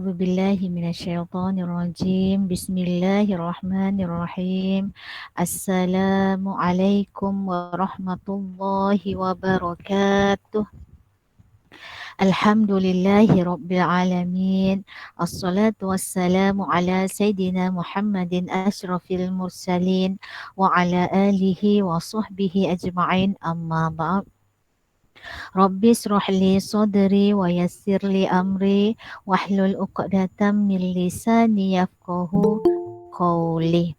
A'udzu billahi minasyaitonir rajim. Bismillahirrahmanirrahim. Assalamualaikum warahmatullahi wabarakatuh. Alhamdulillahi rabbil alamin. Assalatu wassalamu ala sayyidina Muhammadin asyrafil mursalin wa ala alihi wa sahbihi ajma'in. Amma ba'd. Rabbi israh li sadri wa yassir li amri wahlul 'uqdatam min lisani yafqahu qawli.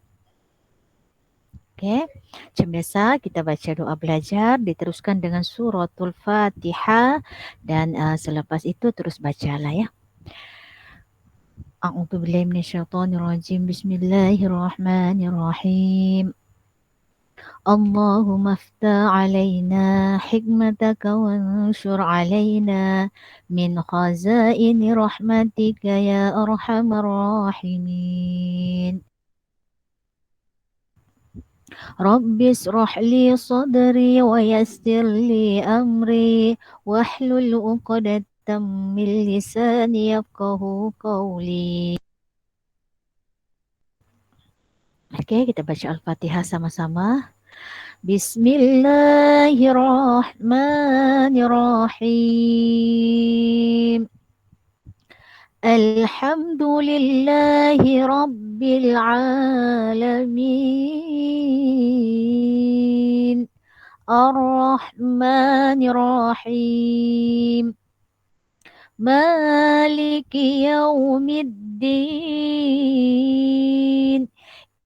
Okey. Macam biasa kita baca doa belajar, diteruskan dengan suratul Fatihah dan selepas itu terus bacalah ya. A'udzu billahi minasyaitonir rajim. Bismillahirrahmanirrahim. اللهم افتح علينا حكمتك وانشر علينا من خزائن رحمتك يا أرحم الراحمين. رب اشرح لي صدري ويسر لي أمري واحلل عقدة من لساني يفقه قولي. Okey, kita baca Al-Fatihah sama-sama. Bismillahirrahmanirrahim. Alhamdulillahi rabbil alamin. Ar-Rahmanir-Rahim. Maliki yaumiddin.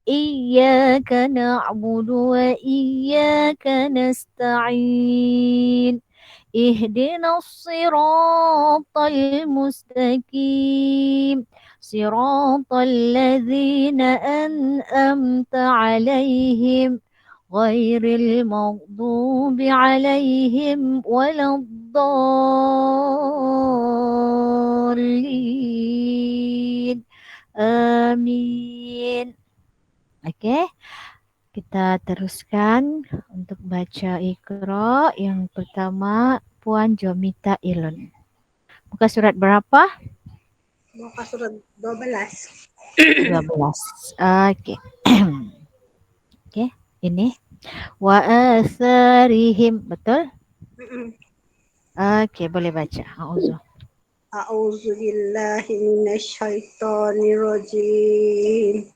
Iyyaka na'budu wa iyyaka nasta'in. Ihdinas siratal mustaqim. Siratal ladzina an'amta 'alaihim ghairil maghdubi 'alaihim waladdallin. Amin. Okey, kita teruskan untuk baca Iqra. Yang pertama, Puan Jomita Ilon. Muka surat berapa? Muka surat 12. 12. Okey. Okey, ini. Wa asarihim, betul? Okey, boleh baca. Auzu. A'udzu billahi minasyaitonir rajim.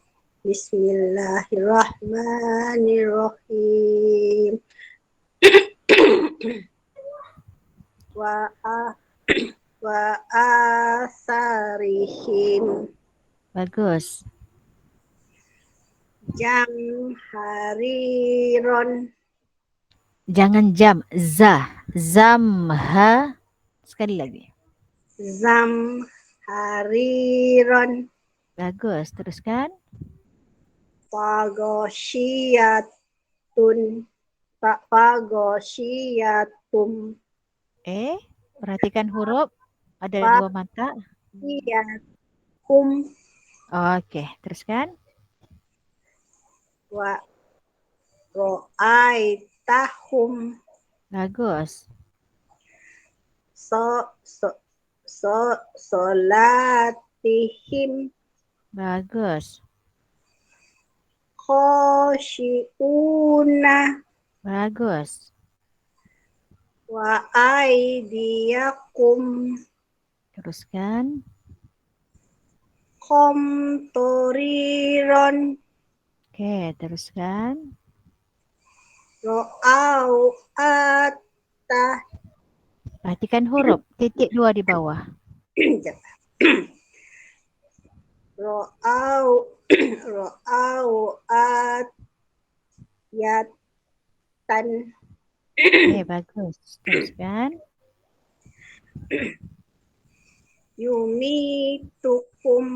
Bismillahirrahmanirrahim. Wa asarihim. Bagus. Jam hariron. Jangan jam, zamha. Sekali lagi. Zam hariron. Bagus, teruskan. Fagosyiyatun. Fagosyiyatum. Perhatikan huruf. Ada dua mata. Fagosyyiyatum. Okey, teruskan. Wa ro'aitahum. Bagus. Solatihim. Bagus. Khosyi'una. Bagus. Wa aidiyakum. Teruskan. Qomtoriron. Okey, teruskan. Ro'au'atah. Perhatikan huruf. Titik dua di bawah. Ro'au'at yatan. Okey, bagus. Teruskan. Yumitukum.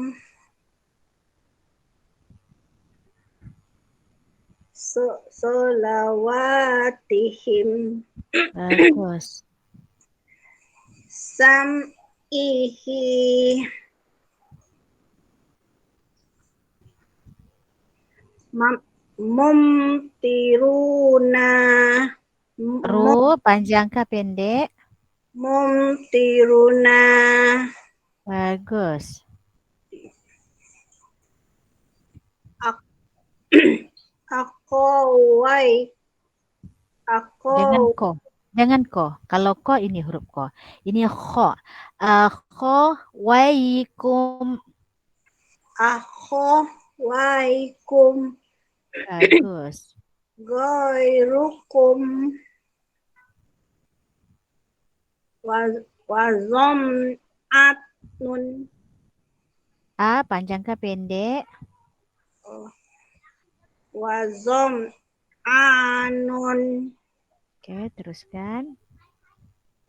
Solawatihim. Bagus. Sam'ihi. Mumtiruna. Panjang kah pendek? Mumtiruna. Bagus. Akowai. Jangan Akow. ko. Jangan ko. Kalau ko ini huruf ko. Ini kho. Kho waikum. Akhowaikum. Bagus. Goirukum. Wazom atnun. Panjang ke pendek? Wazom anon. Oke, teruskan.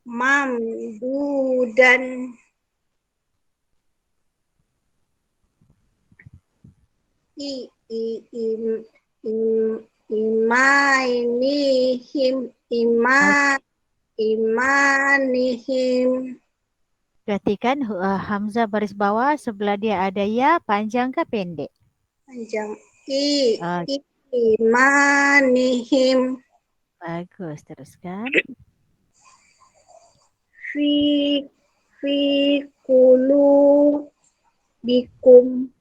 Mamdudan. I, i, im, imanihim. Imanihim. Perhatikan Hamzah baris bawah sebelah dia ada ya, panjang ke pendek? Panjang. Ah, Imanihim. bagus, teruskan. Fi, fi kulu bikum.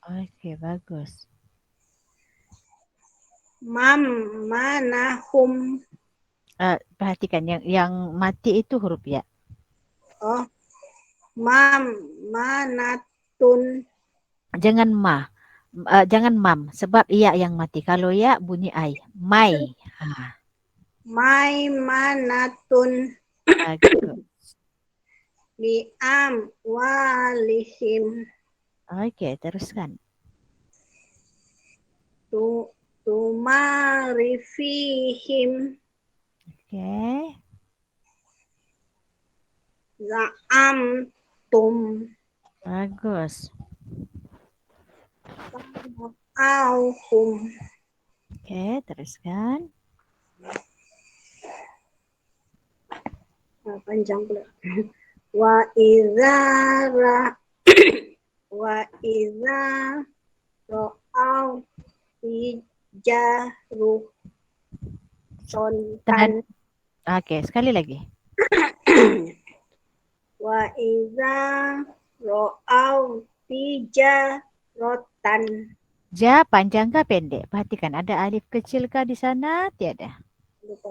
Oke, bagus. Manahum. Perhatikan yang mati itu huruf ya. Oh, manatun. Jangan ma. Jangan mam sebab iya yang mati. Kalau ya bunyi ai. Mai. Manatun. Bagus. Liam walihim. Oke, teruskan. Tumarifihim. Oke. Za'amtum. Bagus. Auhum. Oke, teruskan. Panjang pula. Wa izara. Wa izara. Ro'au. Tijaru. Sontan. Oke, sekali lagi. Wa iza ro'au tijarotan. Ja panjang kah pendek? Perhatikan ada alif kecil kah di sana? Tiada. Lupa.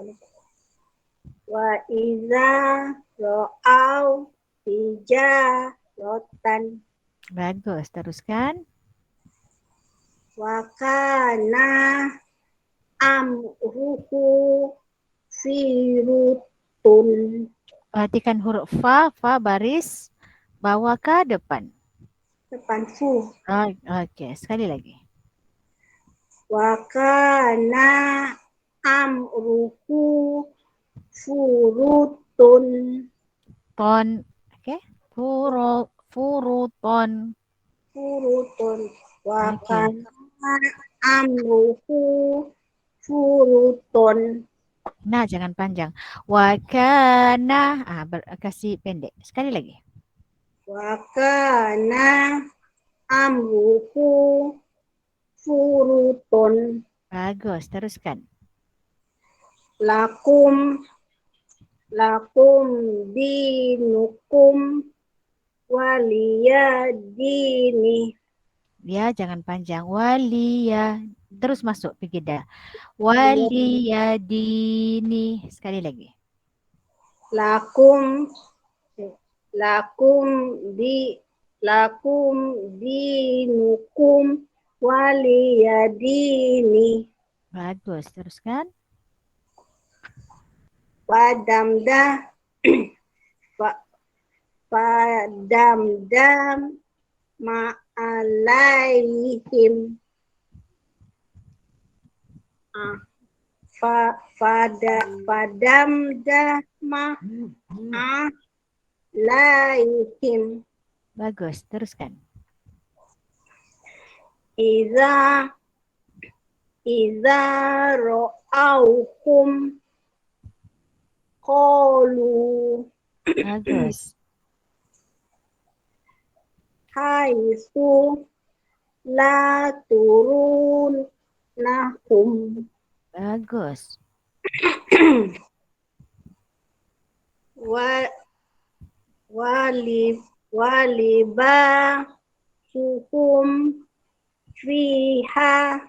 Wa iza ro'au tijarotan. Bagus, teruskan. Wa kana amruhu firutun. Perhatikan huruf fa baris bawah ke depan. Depan fu. Oke, sekali lagi. Wa kana amruhu furutun. Ton, oke. Furuton. Furutun. Wa Oke. kana amruhu furutun. Nah, jangan panjang. Wakana, kasih pendek. Sekali lagi. Wa kana amruhu furutun. Bagus, teruskan. Lakum dinukum waliyadini. Ya, jangan panjang. Walia. Terus masuk pikidah. Waliyadini. Sekali lagi. Lakum lakum di lakum dinukum waliyadini. Bagus, teruskan. Padamdah padamdam ma'alaihim. Padamdah ma'alaihim. Bagus, teruskan. Iza ro'aukum qalu. Bagus. Haisu la turun nahum. Bagus. Waliba suhum fiha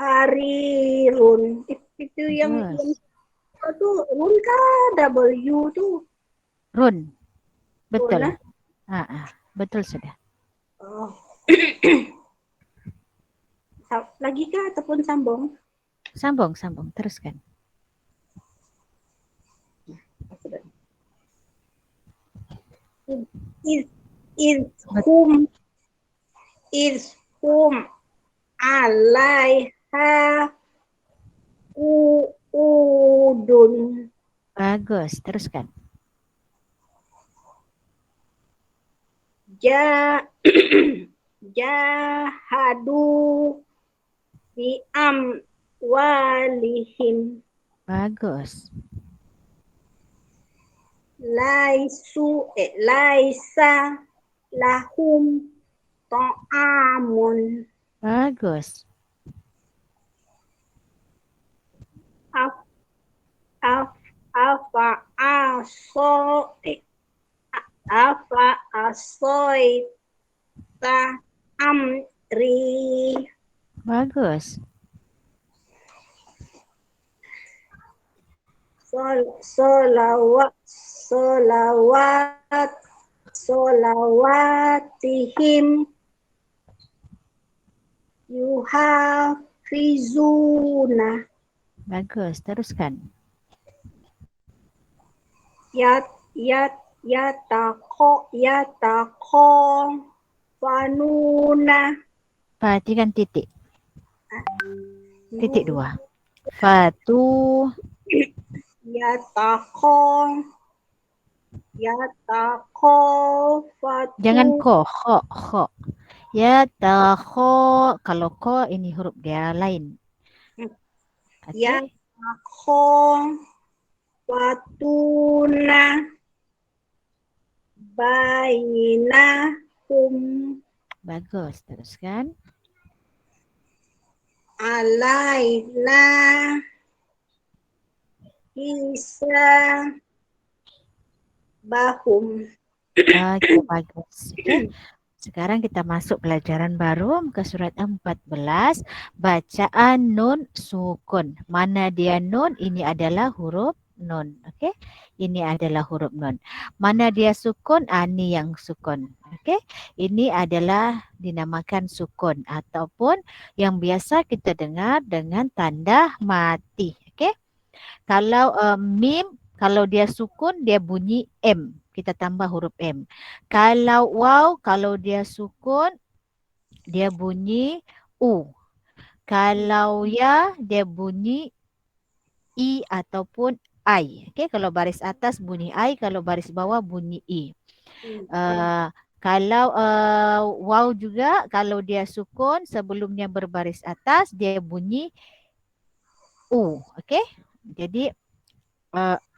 harirun. Itu yang Bagus. itu run kah W tuh? Run. Run Betul. ah. Betul sudah. Oh. Lagi kah ataupun sambung? Sambung, sambung. Teruskan. Is hum alaiha udun. Bagus. Teruskan. Jahadu bi amwalihim. Bagus. Laisa lahum ta'amun. Bagus. Af af afa aso afa asoita amri. Bagus. Solawat solawatihim yuhafizuna. Bagus. Teruskan. Yatako fanuna. Perhatikan titik. Titik 2. Fatu. Yatako fatu. Jangan ko. Kho. Ya takho. Kalau ko ini huruf dia lain. Oke. Yatako fatuna bainahum. Bagus. Teruskan. Alaina Isa bahum. Bagus. Oke. Sekarang kita masuk pelajaran baru ke surat 14. Bacaan nun sukun. Mana dia nun? Ini adalah huruf nun. Okey. Ini adalah huruf nun. Mana dia sukun? Ini yang sukun. Okey. Ini adalah dinamakan sukun ataupun yang biasa kita dengar dengan tanda mati. Okey. Kalau mim, kalau dia sukun dia bunyi M. Kita tambah huruf M. Kalau waw, kalau dia sukun dia bunyi U. Kalau ya dia bunyi I ataupun I. Okey, kalau baris atas bunyi I, kalau baris bawah bunyi I. Kalau waw juga kalau dia sukun sebelumnya berbaris atas dia bunyi U. Okey? Jadi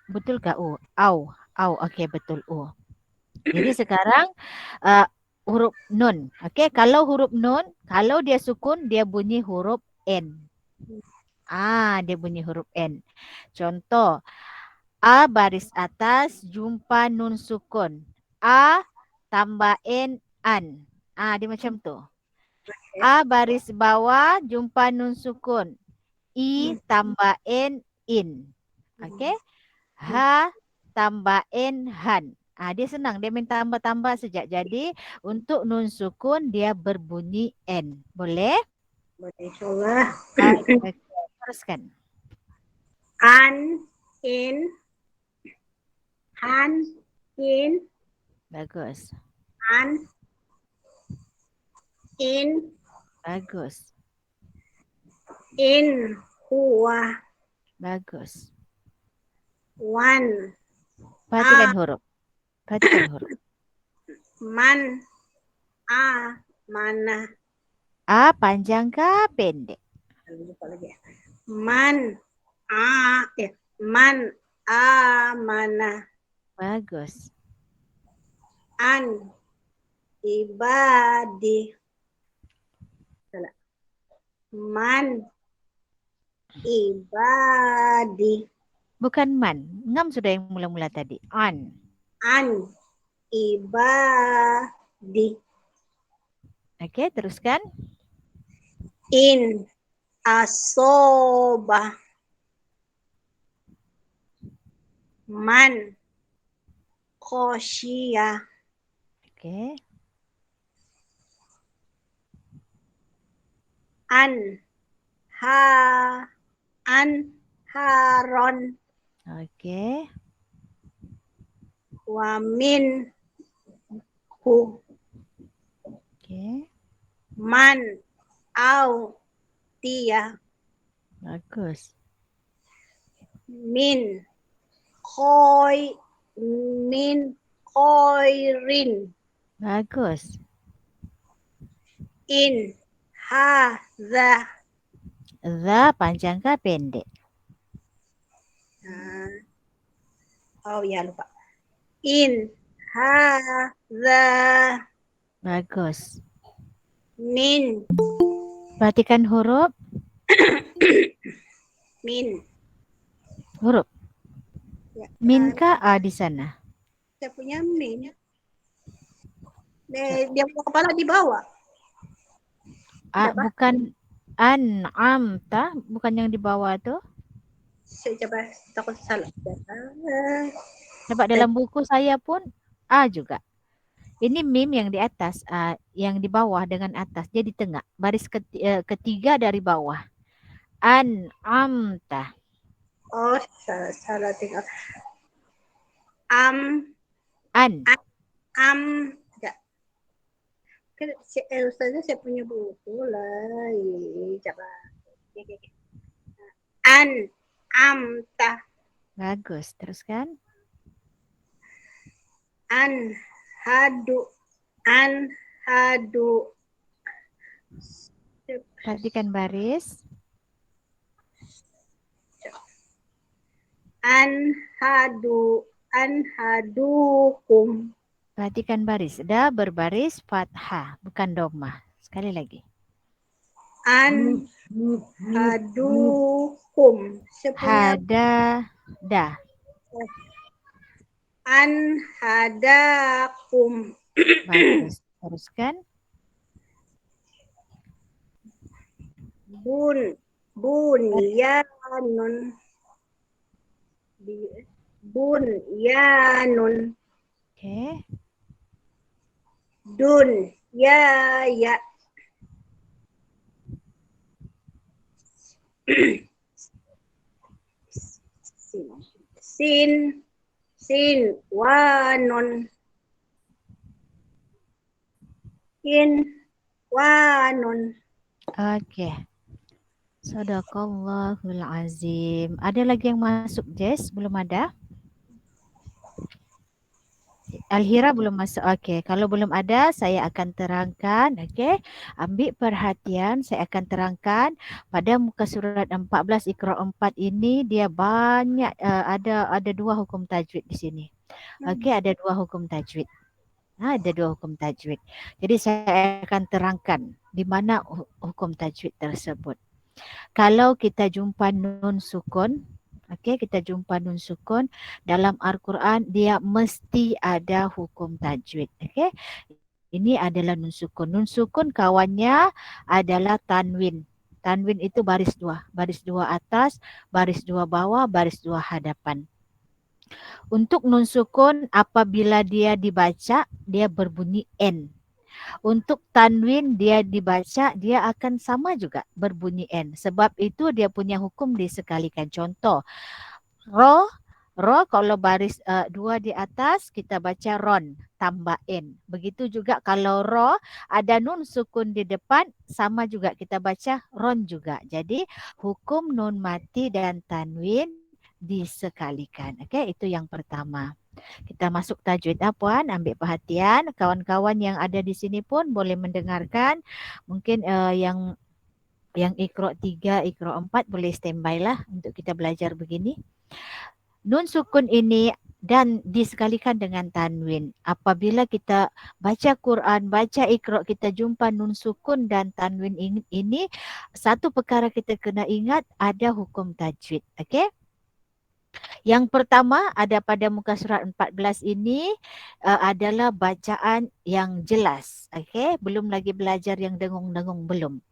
betul ke U? Au. Okey, betul U. Jadi sekarang huruf nun. Okey, kalau huruf nun, kalau dia sukun dia bunyi huruf N. Dia bunyi huruf N. Contoh, A baris atas jumpa nun sukun. A tambah N an. Dia macam tu. A baris bawah jumpa nun sukun. I tambah N in. Okey? Ha tambah N han. Dia senang. Dia main tambah-tambah saja. Jadi untuk nun sukun dia berbunyi N. Boleh? Boleh, insyaAllah. Okay. Teruskan. An, in, han, in, Bagus. an, in, Bagus. in, huwa, Bagus. wan, Perhatikan huruf. Perhatikan huruf. man, mana. A panjang ke pendek? Lupa lagi. Man, mana. Bagus. An, ibadi. Salah. Man, ibadi. Bukan man. Ngam sudah yang mula-mula tadi. An. An, ibadi. Okey, teruskan. In, Asoba. Man. Khosyia. Okey. An. Ha. An. Haron. Okey. Wa min. Hu. Okey. Man. Au. Tia. Bagus. Min. Khoi. Min. Khoirin. Bagus. In. Hadza. Za panjang ke pendek? Oh ya lupa. In. Hadza. Bagus. Min. Perhatikan huruf. Min. Huruf. Ya, Min kah A di sana? saya punya min. Dia punya kepala di bawah. A Berapa? bukan an'am tah? Bukan yang di bawah tu? Saya coba takut salah. Sebab dalam buku saya pun A juga. Ini mim yang di atas, yang di bawah dengan atas. Dia di tengah. Baris ketiga dari bawah. An'amta. Oh, salah tinggal. Am. An. Enggak. Kan Ustazah saya punya buku lah. Coba. An. Amta. Bagus. Teruskan. An. Hadu. An. Hadu. Perhatikan baris. An. Hadu. An. Hadukum. Perhatikan baris. Dah berbaris fathah. Bukan domah. Sekali lagi. An. Hadukum. Saya punya Dah. an hadakum. Bagus. Teruskan. Bunyanun. Bunyanun. Okey. Ya. Sin wanun. Wanun. Okey. Sadaqallahul azim. Ada lagi yang masuk, Jess? Belum ada? Alhira belum masuk. Okey, kalau belum ada saya akan terangkan. Okey. Ambil perhatian, saya akan terangkan pada muka surat 14 Iqra 4 ini dia banyak ada dua hukum tajwid di sini. Okey, ada dua hukum tajwid. Ada dua hukum tajwid. Jadi saya akan terangkan di mana hukum tajwid tersebut. Kalau kita jumpa nun sukun, okey, kita jumpa nun sukun dalam Al-Quran, dia mesti ada hukum tajwid. Okey. Ini adalah nun sukun. Nun sukun kawannya adalah tanwin. Tanwin itu baris dua atas, baris dua bawah, baris dua hadapan. Untuk nun sukun apabila dia dibaca, dia berbunyi N. Untuk tanwin dia dibaca, dia akan sama juga berbunyi N. Sebab itu dia punya hukum disekalikan. Contoh, ro kalau baris dua di atas kita baca ron tambah N. Begitu juga kalau ro ada nun sukun di depan sama juga kita baca ron juga. Jadi hukum nun mati dan tanwin disekalikan. Okey, itu yang pertama. Kita masuk tajwid puan, ambil perhatian. Kawan-kawan yang ada di sini pun boleh mendengarkan. Mungkin yang Iqra 3, Iqra 4 boleh standby lah untuk kita belajar begini. Nun sukun ini dan disekalikan dengan tanwin. Apabila kita baca Quran, baca Iqra, kita jumpa nun sukun dan tanwin ini, satu perkara kita kena ingat ada hukum tajwid. Okey? Yang pertama ada pada muka surat 14 ini adalah bacaan yang jelas. Okey, belum lagi belajar yang dengung-dengung belum.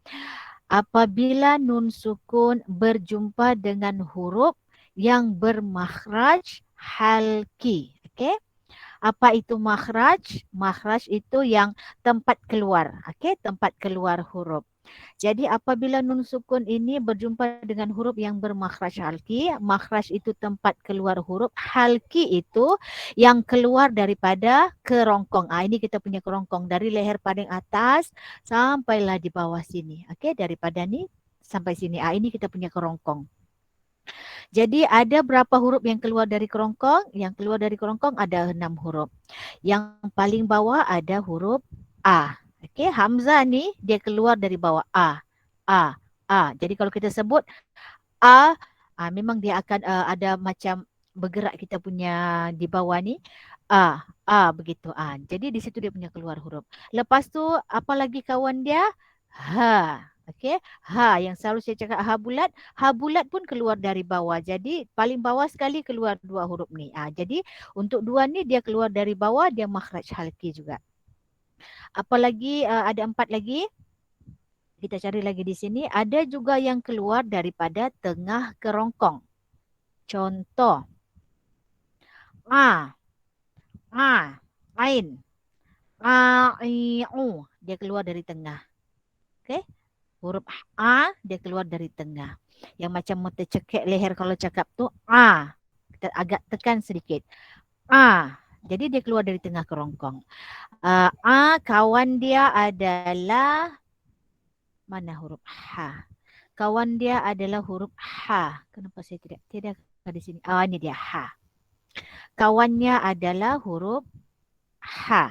Apabila nun sukun berjumpa dengan huruf yang bermakhraj halki. Okey. Apa itu makhraj? Makhraj itu yang tempat keluar. Okey, tempat keluar huruf. Jadi apabila nun sukun ini berjumpa dengan huruf yang bermakhraj halki, makhraj itu tempat keluar huruf, halki itu yang keluar daripada kerongkong. Ini kita punya kerongkong dari leher paling atas sampailah di bawah sini. Okey, daripada ni sampai sini. Ini kita punya kerongkong. Jadi ada berapa huruf yang keluar dari kerongkong? Yang keluar dari kerongkong ada 6 huruf. Yang paling bawah ada huruf A. Okey, Hamzah ni dia keluar dari bawah A. A. A. Jadi kalau kita sebut A, memang dia akan ada macam bergerak kita punya di bawah ni. A begitu. Jadi di situ dia punya keluar huruf. Lepas tu apa lagi kawan dia? Ha. Okey, ha yang selalu saya cakap ha bulat pun keluar dari bawah. Jadi paling bawah sekali keluar dua huruf ni. Jadi untuk dua ni dia keluar dari bawah, dia makhraj halki juga. Apa lagi? Ada 4 lagi. Kita cari lagi di sini. Ada juga yang keluar daripada tengah kerongkong. Contoh. A. A. Ain. A. I. U. Dia keluar dari tengah. Okey. Huruf A dia keluar dari tengah. Yang macam mau tercekik leher kalau cakap tu A. Kita agak tekan sedikit. A. Jadi dia keluar dari tengah kerongkong. A kawan dia adalah mana huruf H. Kawan dia adalah huruf H. Kenapa saya tidak di sini? Ini dia H. Kawannya adalah huruf H.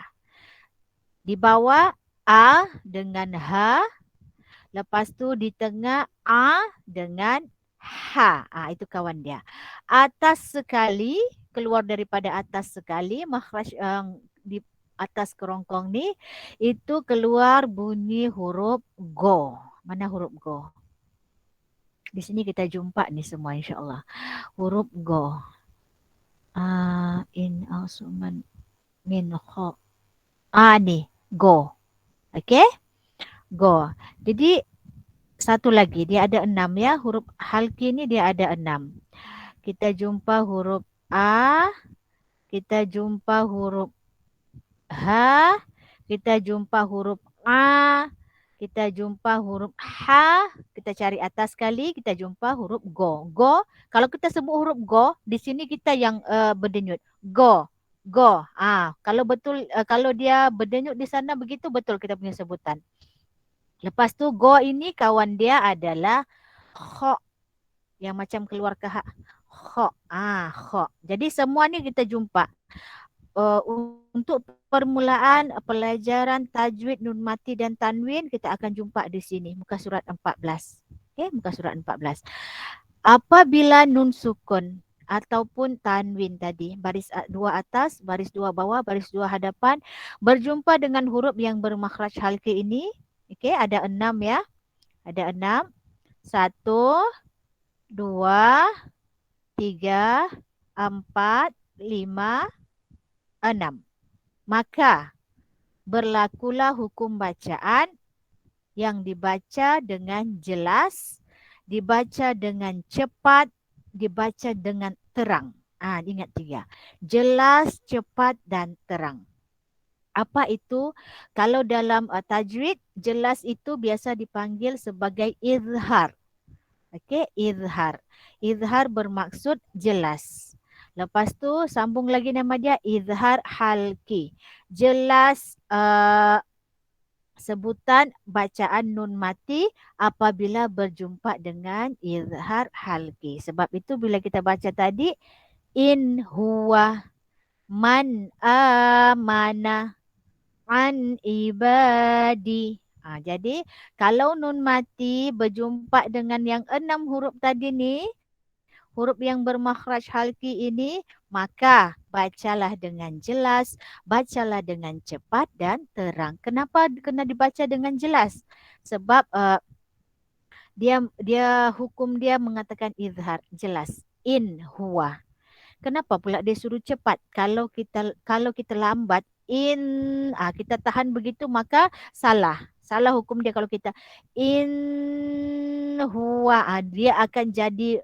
Di bawah A dengan H. Lepas tu di tengah A dengan H. Itu kawan dia. Atas sekali, keluar daripada atas sekali, makhraj di atas kerongkong ni, itu keluar bunyi huruf Go. Mana huruf Go? Di sini kita jumpa ni semua insyaAllah. Huruf Go. In asuman min kho. Ni. Go. Okay? Go. Jadi satu lagi, dia ada 6 ya. Huruf halki ni dia ada 6. Kita jumpa huruf A, kita jumpa huruf H, kita jumpa huruf A, kita jumpa huruf H, kita cari atas sekali, kita jumpa huruf Go. Go, kalau kita sebut huruf Go, di sini kita yang berdenyut. Go, Go. Kalau betul, kalau dia berdenyut di sana begitu, betul kita punya sebutan. Lepas tu Go ini kawan dia adalah Kho. Yang macam keluar ke hak. Kho. Kho. Jadi semua ni kita jumpa. Untuk permulaan pelajaran tajwid, nun mati dan tanwin, kita akan jumpa di sini. Muka surat 14. Okay, muka surat 14. Apabila nun sukun ataupun tanwin tadi, baris 2 atas, baris 2 bawah, baris 2 hadapan, berjumpa dengan huruf yang bermakhraj halki ini. Okay, ada 6 ya. Ada 6. 1, 2, 3, 4, 5, 6. Maka berlakulah hukum bacaan yang dibaca dengan jelas, dibaca dengan cepat, dibaca dengan terang. Ingat 3. Jelas, cepat dan terang. Apa itu? Kalau dalam tajwid, jelas itu biasa dipanggil sebagai izhar. Okey, izhar. Izhar bermaksud jelas. Lepas tu sambung lagi nama dia izhar halki. Jelas sebutan bacaan nun mati apabila berjumpa dengan izhar halki. Sebab itu bila kita baca tadi, in huwa man amana an ibadi. Jadi kalau nun mati berjumpa dengan yang 6 huruf tadi ni, huruf yang bermakhraj halki ini, maka bacalah dengan jelas, bacalah dengan cepat dan terang. Kenapa kena dibaca dengan jelas? Sebab dia hukum dia mengatakan izhar, jelas. In huwa. Kenapa pula dia suruh cepat? Kalau kita lambat, kita tahan begitu maka salah. Salah hukum dia kalau kita in huwa. Dia akan jadi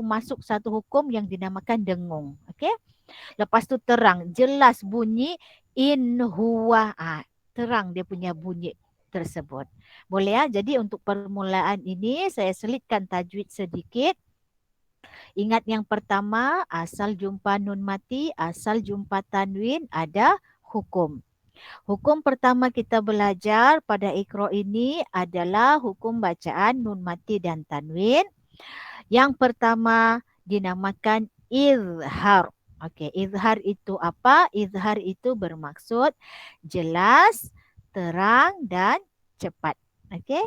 masuk satu hukum yang dinamakan dengung. Okey. Lepas tu terang, jelas bunyi in huwa. Terang dia punya bunyi tersebut. Boleh ya? Jadi untuk permulaan ini saya selitkan tajwid sedikit. Ingat yang pertama, asal jumpa nun mati, asal jumpa tanwin ada hukum. Hukum pertama kita belajar pada Iqra ini adalah hukum bacaan nun mati dan tanwin. Yang pertama dinamakan izhar. Okey, izhar itu apa? Izhar itu bermaksud jelas, terang dan cepat. Okey.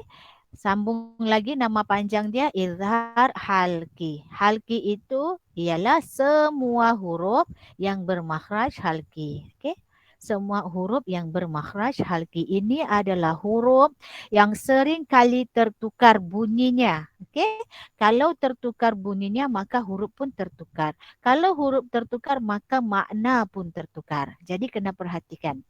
Sambung lagi nama panjang dia izhar halki. Halki itu ialah semua huruf yang bermakhraj halki. Okey. Semua huruf yang bermakhraj halki ini adalah huruf yang sering kali tertukar bunyinya. Okey. Kalau tertukar bunyinya maka huruf pun tertukar. Kalau huruf tertukar maka makna pun tertukar. Jadi kena perhatikan.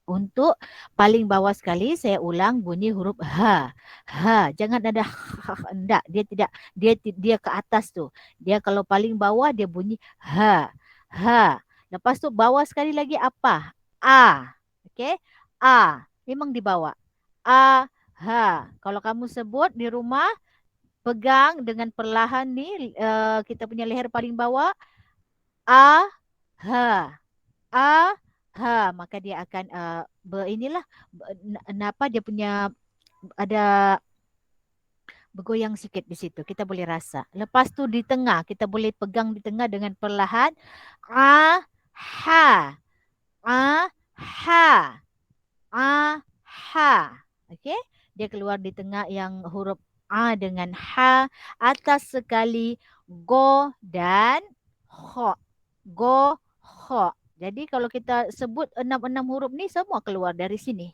Untuk paling bawah sekali saya ulang bunyi huruf ha. Ha, jangan ada ha. Enggak, dia tidak, dia ke atas tu. Dia kalau paling bawah dia bunyi ha. Ha. Lepas tu bawah sekali lagi apa? A. Okey? A. Memang di bawah. A, ha. Kalau kamu sebut di rumah, pegang dengan perlahan ni kita punya leher paling bawah. A, ha. A, ha, maka dia akan inilah apa dia punya ada bergoyang sikit di situ. Kita boleh rasa. Lepas tu di tengah, kita boleh pegang di tengah dengan perlahan. A, ha. A, ha. A, ha. Okey? Dia keluar di tengah yang huruf A dengan ha. Atas sekali go dan ho. Go, ho. Jadi kalau kita sebut enam huruf ni semua keluar dari sini.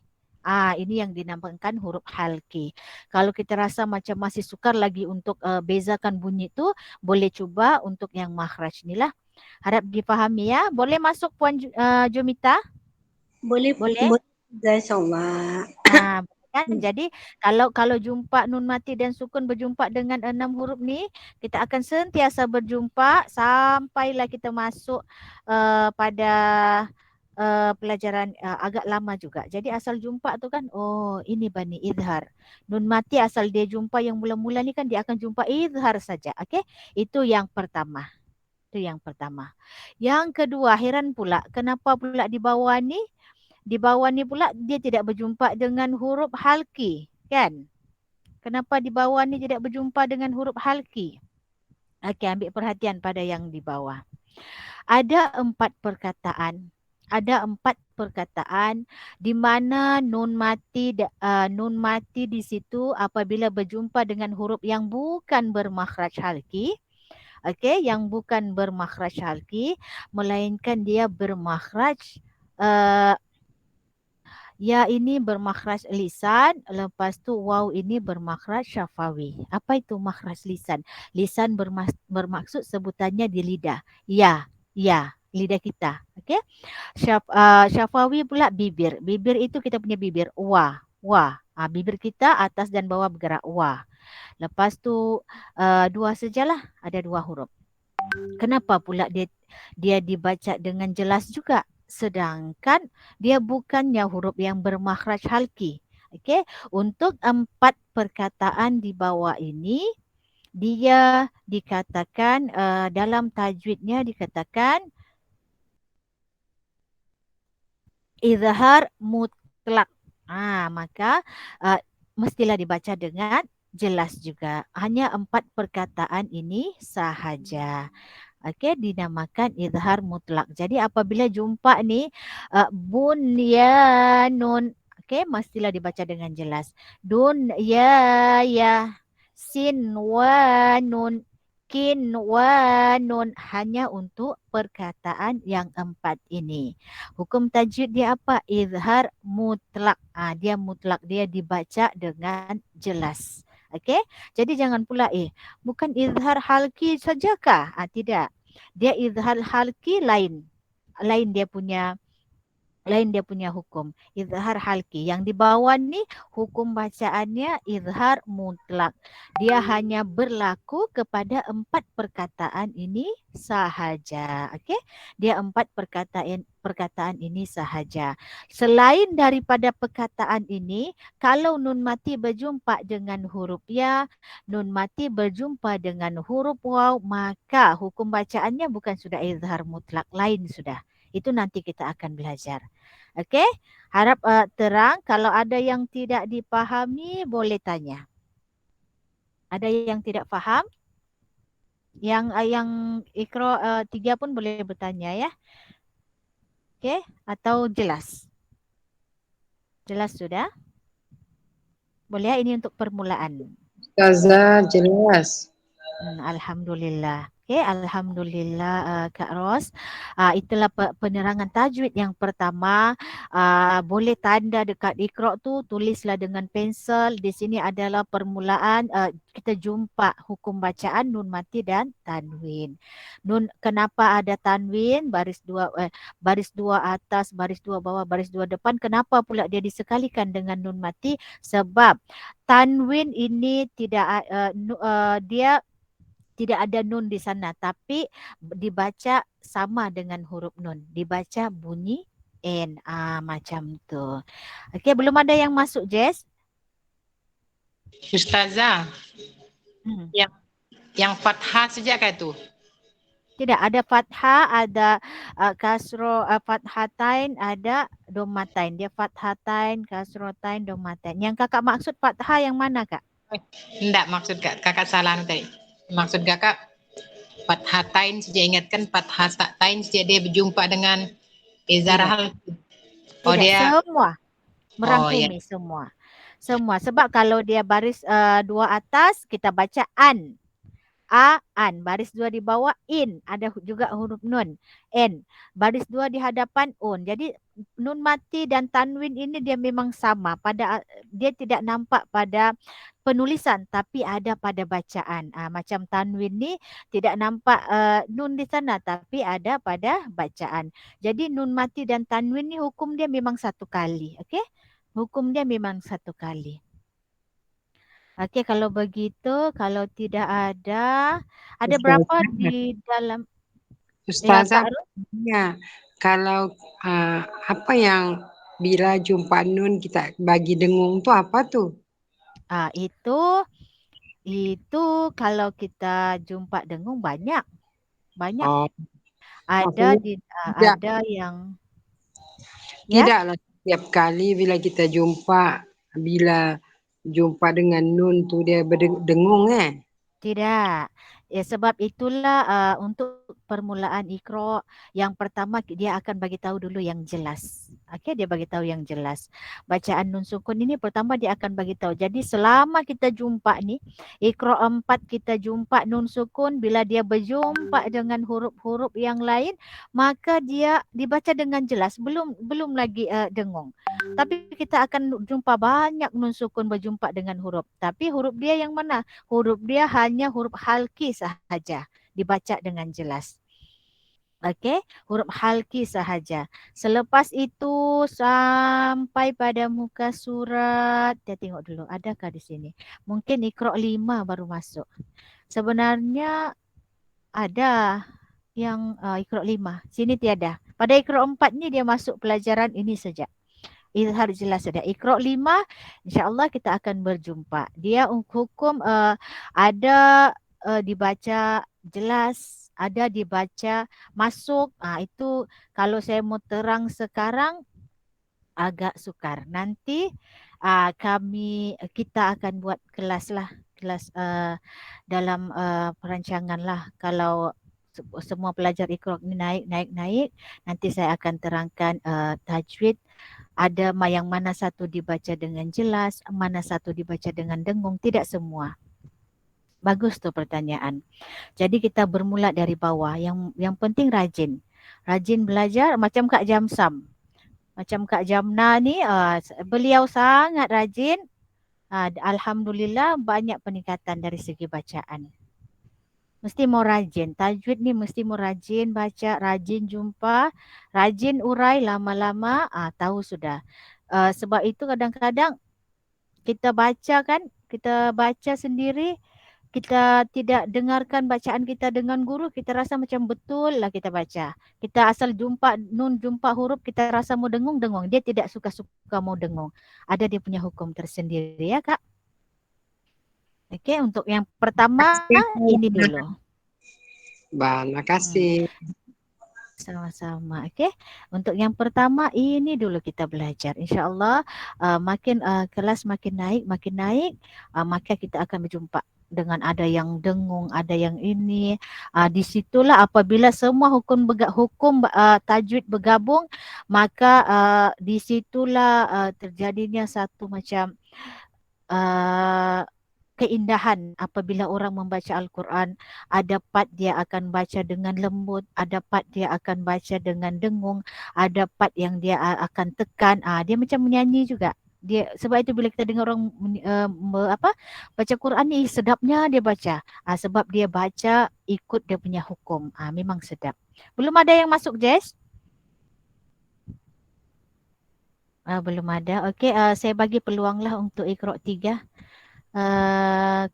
Ini yang dinamakan huruf halki. Kalau kita rasa macam masih sukar lagi untuk bezakan bunyi tu, boleh cuba untuk yang makhraj ni lah. Harap dipahami ya. Boleh masuk Puan Jomita? Boleh, Boleh? boleh guys, Allah. Kan? Jadi kalau jumpa nun mati dan sukun berjumpa dengan 6 huruf ni, kita akan sentiasa berjumpa sampailah kita masuk pada pelajaran agak lama juga. Jadi asal jumpa tu kan, oh ini Bani izhar. Nun mati asal dia jumpa yang mula-mula ni kan dia akan jumpa izhar saja. Okey? Itu yang pertama. Itu yang pertama. Yang kedua, heran pula kenapa pula di bawah ni pula dia tidak berjumpa dengan huruf halki, kan? Kenapa di bawah ni tidak berjumpa dengan huruf halki? Okey, ambil perhatian pada yang di bawah. Ada 4 perkataan. Ada 4 perkataan di mana nun mati di situ apabila berjumpa dengan huruf yang bukan bermakhraj halki. Okey, yang bukan bermakhraj halki, melainkan dia bermakhraj ya ini bermakhraj lisan, lepas tu waw ini bermakhraj syafawi. Apa itu makhraj lisan? Lisan bermaksud sebutannya di lidah. Ya, lidah kita. Okey. Syafawi pula bibir. Bibir itu kita punya bibir. Wah. Bibir kita atas dan bawah bergerak. Wah. Lepas tu dua sajalah. Ada 2 huruf. Kenapa pula dia dibaca dengan jelas juga? Sedangkan dia bukannya huruf yang bermakhraj halki. Okey, untuk 4 perkataan di bawah ini dia dikatakan dalam tajwidnya dikatakan izhar mutlak. Maka mestilah dibaca dengan jelas juga. Hanya 4 perkataan ini sahaja. Okey, dinamakan izhar mutlak. Jadi apabila jumpa ni bunyanun, okey, mestilah dibaca dengan jelas. Dun ya, sin wa nun, kin wa nun, hanya untuk perkataan yang 4 ini. Hukum tajwid dia apa? Izhar mutlak. Dia mutlak, dia dibaca dengan jelas. Okey, jadi jangan pula bukan izhar halki sajakah? Tidak. Dia izhar halki lain. Lain dia punya lain dia punya hukum. Izhar halki. Yang di bawah ni hukum bacaannya izhar mutlak. Dia hanya berlaku kepada 4 perkataan ini sahaja. Okey? Dia 4 perkataan ini sahaja. Selain daripada perkataan ini, kalau nun mati berjumpa dengan huruf ya, nun mati berjumpa dengan huruf waw, maka hukum bacaannya bukan sudah izhar mutlak, lain sudah. Itu nanti kita akan belajar. Okey, harap terang. Kalau ada yang tidak dipahami, boleh tanya. Ada yang tidak faham? Yang Iqra 3 pun boleh bertanya ya. Okey, atau jelas? Jelas sudah? Boleh ya, ini untuk permulaan. Ustazah jelas. Alhamdulillah. Okay, Alhamdulillah Kak Ros. Itulah penerangan tajwid yang pertama. Boleh tanda dekat Iqra tu, tulislah dengan pensel. Di sini adalah permulaan kita jumpa hukum bacaan nun mati dan tanwin. Nun, kenapa ada tanwin? Baris dua atas, baris dua bawah, baris dua depan. Kenapa pula dia disekalikan dengan nun mati? Sebab tanwin ini dia tidak ada nun di sana, tapi dibaca sama dengan huruf nun. Dibaca bunyi N. Macam tu. Okey, belum ada yang masuk, Jess? Ustazah, yang fathah saja kah tu? Tidak, ada fathah, ada kasro, fathatain, ada domatain. Dia fathatain, kasrotain, domatain. Yang kakak maksud fathah yang mana, Kak? Enggak, maksud kakak salah tadi. Maksud kakak fathatain saja, ingatkan fathatain saja dia berjumpa dengan izhar. Tidak, semua. Merangkumi semua. Semua. Sebab kalau dia baris dua atas, kita baca an. An. Baris dua di bawah, in. Ada juga huruf nun. N. Baris dua di hadapan, un. Jadi nun mati dan tanwin ini dia memang sama. Dia tidak nampak pada penulisan, tapi ada pada bacaan. Macam tanwin ni tidak nampak nun di sana, tapi ada pada bacaan. Jadi nun mati dan tanwin ni hukum dia memang satu kali. Okey? Hukum dia memang satu kali. Okey, kalau begitu, kalau tidak ada berapa di dalam? Ustazah, ya, kalau apa yang bila jumpa nun kita bagi dengung tu apa tu? Itu kalau kita jumpa dengung banyak. Oh, ada yang tidaklah setiap kali bila kita jumpa dengan nun tu dia berdengung Tidak. Ya, sebab itulah untuk permulaan Iqra, yang pertama dia akan bagi tahu dulu yang jelas. Okey, dia bagi tahu yang jelas. Bacaan nun sukun ini pertama dia akan bagi tahu. Jadi selama kita jumpa ni, Iqra 4 kita jumpa nun sukun, bila dia berjumpa dengan huruf-huruf yang lain, maka dia dibaca dengan jelas, belum lagi dengung. Tapi kita akan jumpa banyak nun sukun berjumpa dengan huruf. Tapi huruf dia yang mana? Huruf dia hanya huruf halki sahaja, dibaca dengan jelas. Okey, huruf halki sahaja. Selepas itu sampai pada muka surat, kita tengok dulu adakah di sini. Mungkin Iqra 5 baru masuk. Sebenarnya ada yang Iqra 5. Sini tiada. Pada Iqra 4 ni dia masuk pelajaran ini saja. Izhar jelas sudah. Iqra 5, insya-Allah kita akan berjumpa. Dia hukum ada dibaca jelas, ada dibaca masuk. Itu kalau saya mau terang sekarang agak sukar. Nanti kita akan buat kelas dalam perancangan lah. Kalau semua pelajar Iqra ni naik, nanti saya akan terangkan tajwid. Ada yang mana satu dibaca dengan jelas, mana satu dibaca dengan dengung, tidak semua. Bagus tu pertanyaan. Jadi kita bermula dari bawah. Yang penting rajin. Rajin belajar macam Kak Jamsam. Macam Kak Jamna ni, beliau sangat rajin. Alhamdulillah banyak peningkatan dari segi bacaan. Mesti mau rajin. Tajwid ni mesti mau rajin baca, rajin jumpa, rajin urai, lama-lama tahu sudah. Sebab itu kadang-kadang kita baca kan, kita baca sendiri, kita tidak dengarkan bacaan kita dengan guru, kita rasa macam betul lah kita baca. Kita asal jumpa nun, jumpa huruf, kita rasa mau dengung-dengung. Dia tidak suka-suka mau dengung. Ada dia punya hukum tersendiri ya Kak. Okey, untuk yang pertama ini dulu. Makasih. Sama-sama. Okey. Untuk yang pertama ini dulu kita belajar. InsyaAllah makin kelas makin naik, maka kita akan berjumpa dengan ada yang dengung, ada yang ini. Di situlah apabila semua hukum tajwid bergabung, maka di situlah terjadinya satu macam keindahan apabila orang membaca Al-Quran. Ada part dia akan baca dengan lembut, ada part dia akan baca dengan dengung, ada part yang dia akan tekan. Dia macam menyanyi juga. Dia, sebab itu bila kita dengar orang baca Quran ni sedapnya dia baca. Sebab dia baca ikut dia punya hukum. Memang sedap. Belum ada yang masuk, Jess? Belum ada. Okey, saya bagi peluang lah untuk Iqra' 3.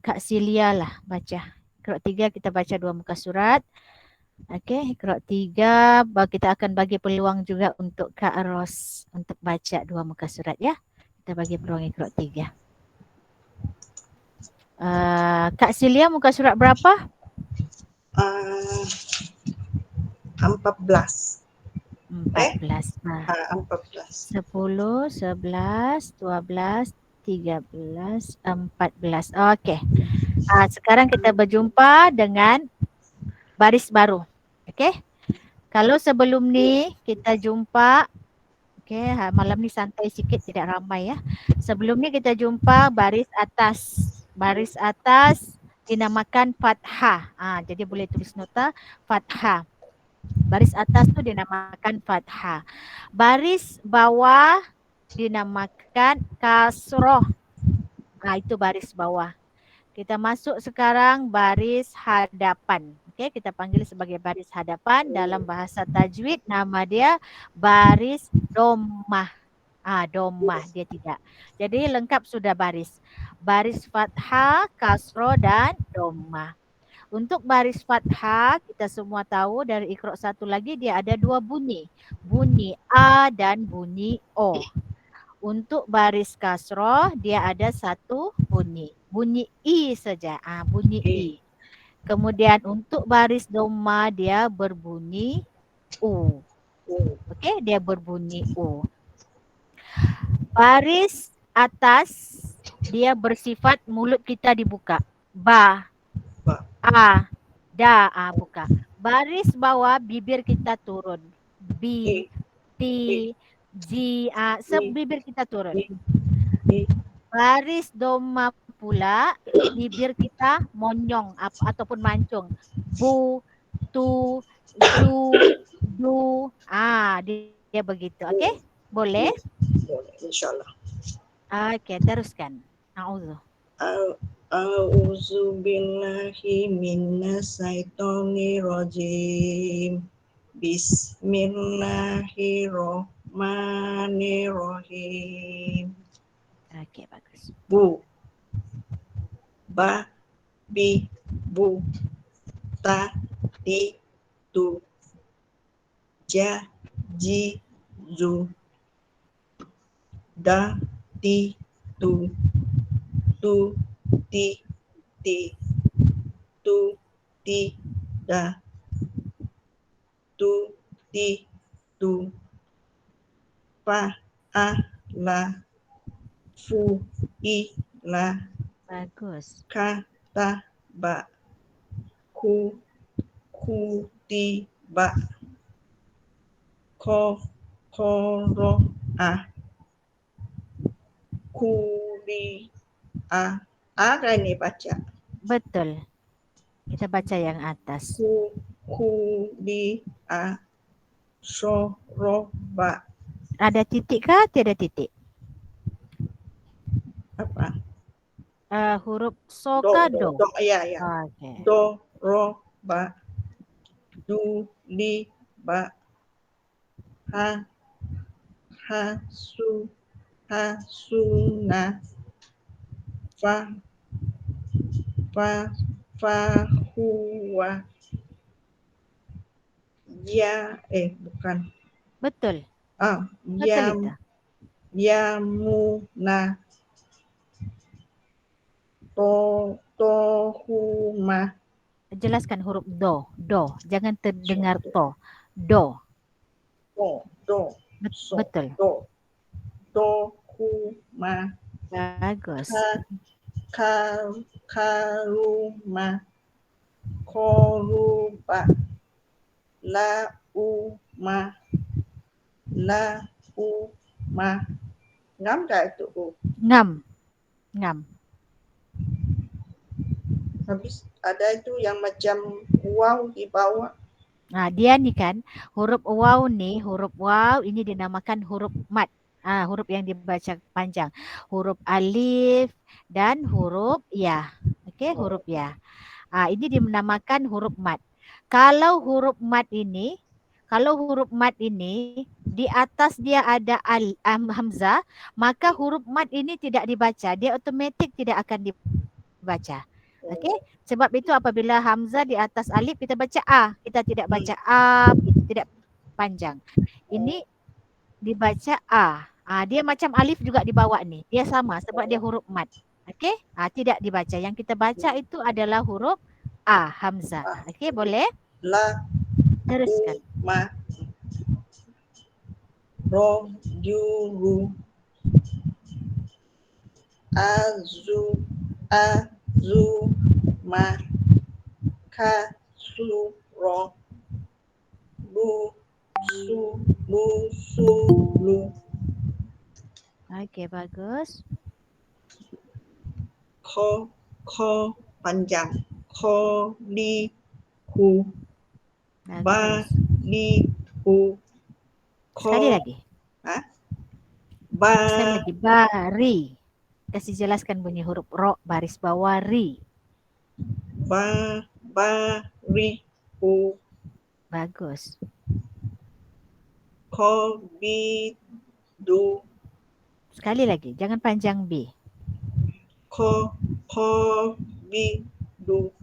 Kak Silia lah baca. Iqra' 3 kita baca 2 muka surat. Okey, Iqra' 3 kita akan bagi peluang juga untuk Kak Ros untuk baca 2 muka surat ya. Kita bagi peluang Iqra' 3. Kak Silia muka surat berapa? 14. 14. 14. 10, 11, 12, 13, 14. Okey. Sekarang kita berjumpa dengan baris baru. Okey. Kalau sebelum ni kita jumpa, okey, malam ni santai sikit, tidak ramai ya. Sebelum ni kita jumpa baris atas. Baris atas dinamakan fathah. Jadi boleh tulis nota fathah. Baris atas tu dinamakan fathah. Baris bawah dinamakan kasroh. Itu baris bawah. Kita masuk sekarang baris hadapan. Okey, kita panggil sebagai baris hadapan. Dalam bahasa tajwid nama dia baris dommah. Dommah dia tidak. Jadi lengkap sudah baris. Baris fathah, kasroh dan dommah. Untuk baris fathah kita semua tahu dari Iqra' 1 lagi dia ada 2 bunyi. Bunyi A dan bunyi O. Untuk baris kasroh dia ada 1 bunyi. Bunyi I saja. Bunyi I. Kemudian untuk baris dommah dia berbunyi U. Okey, dia berbunyi U. Baris atas dia bersifat mulut kita dibuka. Ba. Da. Buka. Baris bawah bibir kita turun. B. T. G. Bibir kita turun. Baris dommah pula bibir kita monyong ataupun mancung. Bu, tu, ju, du. Dia begitu. Okey? Boleh? Boleh, insyaAllah. Okey, teruskan. A'udzu billahi minasyaitonir rajim. Bismillahirrahmanirrahim. Okey, bagus. Bu. Ba. Bi. Bu. Ta. Di. Tu. Ja. Ji. Zu. Da. Ti. Tu. Tu. Ti. Ti. Tu. Ti. Da. Tu. Ti. Tu. Pa. A. La. Fu. I. La. Bagus. Ka. Ta. Ba. Ku. Ku. Ti. Ba. Ko. Ko. Ro. A. Kuri. A. Ada ini baca. Betul. Kita baca yang atas. Kuri. A. So. Ro. Ba. Ada titik kah? Tiada titik. Apa? Huruf so kah do? Ya. Okey. Do. ro, ba, du, li, ba, ha, su, na, fa, huwa, ya, bukan. Betul. Betul itu. Yamuna, tohuma. Jelaskan huruf do. Jangan terdengar to. Do. Do, Betul. tohuma, Bagus. karuma, koruba, lauma. Ngam tak itu? Ngam. Habis ada itu yang macam wow di bawah. Nah, dia nih kan huruf waw ini dinamakan huruf mat. Huruf yang dibaca panjang. Huruf alif dan huruf ya. Okey, huruf ya. Ini dinamakan huruf mat. Kalau huruf mat ini di atas dia ada hamzah, maka huruf mat ini tidak dibaca. Dia otomatik tidak akan dibaca. Okey, sebab itu apabila hamzah di atas alif kita baca a, kita tidak baca a, tidak panjang. Ini dibaca a. Dia macam alif juga di bawah ni. Dia sama sebab dia huruf mat. Okey? Tidak dibaca. Yang kita baca itu adalah huruf a, hamzah. Okey, boleh? Teruskan. Ma, ro, juru, ma, ro, lu. Okey, bagus. Ko, panjang. Ko, li, hu. Ba, Bagus. li, hu. Sekali lagi. Sekali lagi. Bari. Kasih jelaskan bunyi huruf ro baris bawah ri. Ba, ri, hu. Bagus. Ko, bi, du. Sekali lagi. Jangan panjang b. Ko, bi, du.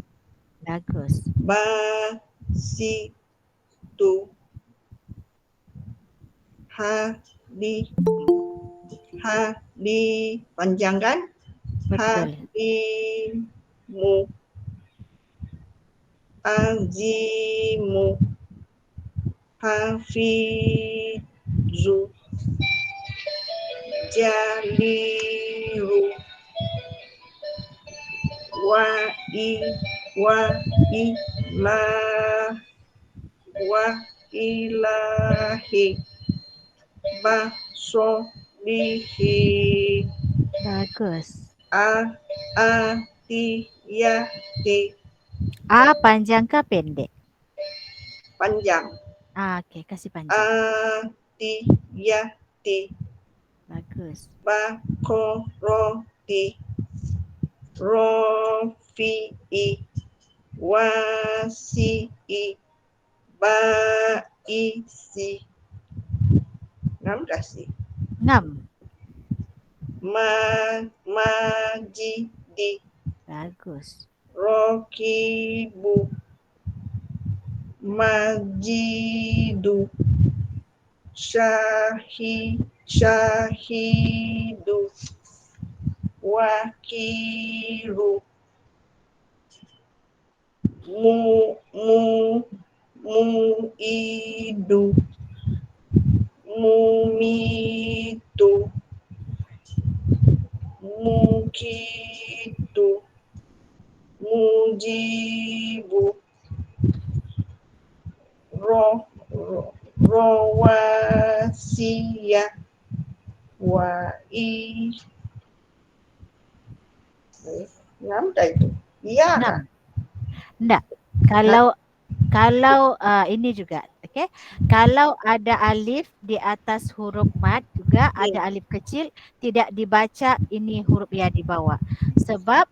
Bagus. Ba, si, du. Ha, li, panjang kan? Betul. Mu, azimu, hafizu, jaliru, ilahi, basolihi. Bagus. Atiyati. Panjang ke pendek? Panjang. Okey, kasih panjang. Atiyati. Bagus. Bakoroti. Rofi'i. Wasi'i. Baisi. 6 kasih. 6. Majidi. Bagus. Rokibu. Majidu. Syahidu. Wakilu. Mu'idu. Mumitu. Mukitu. Mujibu. Rawasiyah. Enam dah itu. Iya kan? Enggak. Kalau ini juga, okey. Kalau ada alif di atas huruf mat juga ada alif kecil, tidak dibaca ini huruf ya di bawah. Sebab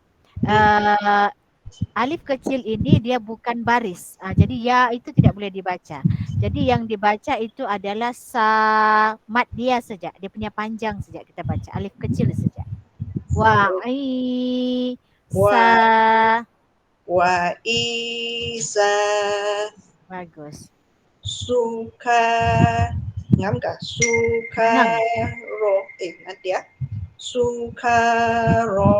alif kecil ini dia bukan baris. Jadi ya itu tidak boleh dibaca. Jadi yang dibaca itu adalah mat dia saja. Dia punya panjang saja kita baca. Alif kecil saja. Wa'i sa. Wa isa Bagus. suka ngam kah? Enam. Sukaro. Nanti ya. Sukaro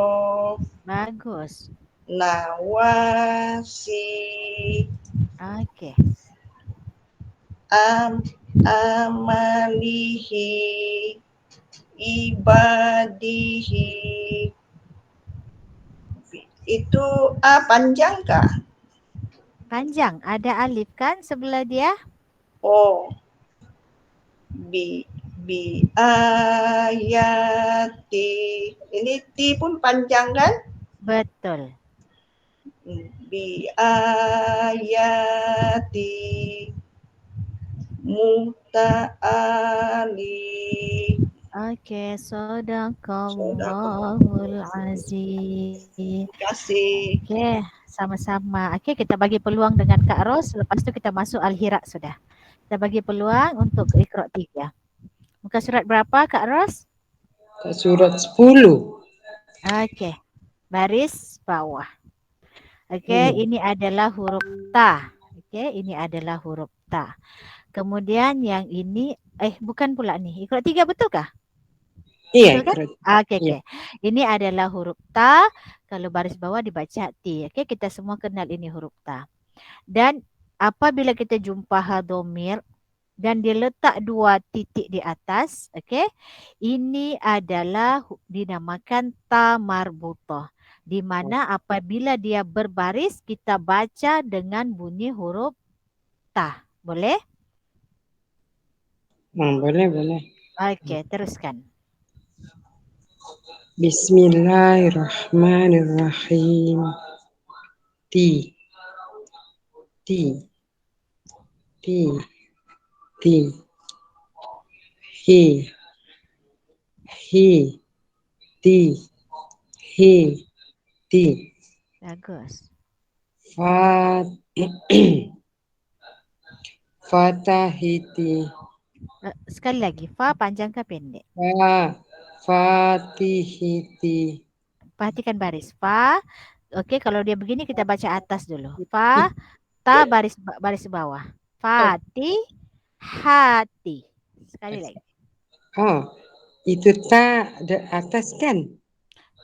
Bagus. nawasi Okey. amalihi ibadihi. Itu panjang kah? Panjang. Ada alif kan sebelah dia? Oh. Bi ayati. Ini ti pun panjang kan? Betul. Bi ayati muta'ali. Okey, sadaqallahul azim. Terima kasih. Okey, sama-sama. Okey, kita bagi peluang dengan Kak Ros. Lepas tu kita masuk Al-Hira sudah. Kita bagi peluang untuk Iqra 3. Muka surat berapa Kak Ros? Surat 10. Okey. Baris bawah. Okey, ini adalah huruf ta. Okey, ini adalah huruf ta. Kemudian yang ini bukan pula ni. Iqra 3 betul kah? Iya, Betul kan? Okey. Ini adalah huruf ta. Kalau baris bawah dibaca ti. Okey, kita semua kenal ini huruf ta. Dan apabila kita jumpa hadomir dan dia letak 2 titik di atas, okey, ini adalah dinamakan ta marbutah. Di mana apabila dia berbaris kita baca dengan bunyi huruf ta. Boleh? Boleh. Okey, teruskan. Bismillahirrahmanirrahim. Ti. Hi. Ti. Bagus. Fatahiti. Sekali lagi, fa panjang ke pendek? Fatihiti. Perhatikan baris. Fa. Okey, kalau dia begini kita baca atas dulu. Fa, ta baris bawah. Fati, hati. Sekali lagi. Oh, itu ta di atas kan?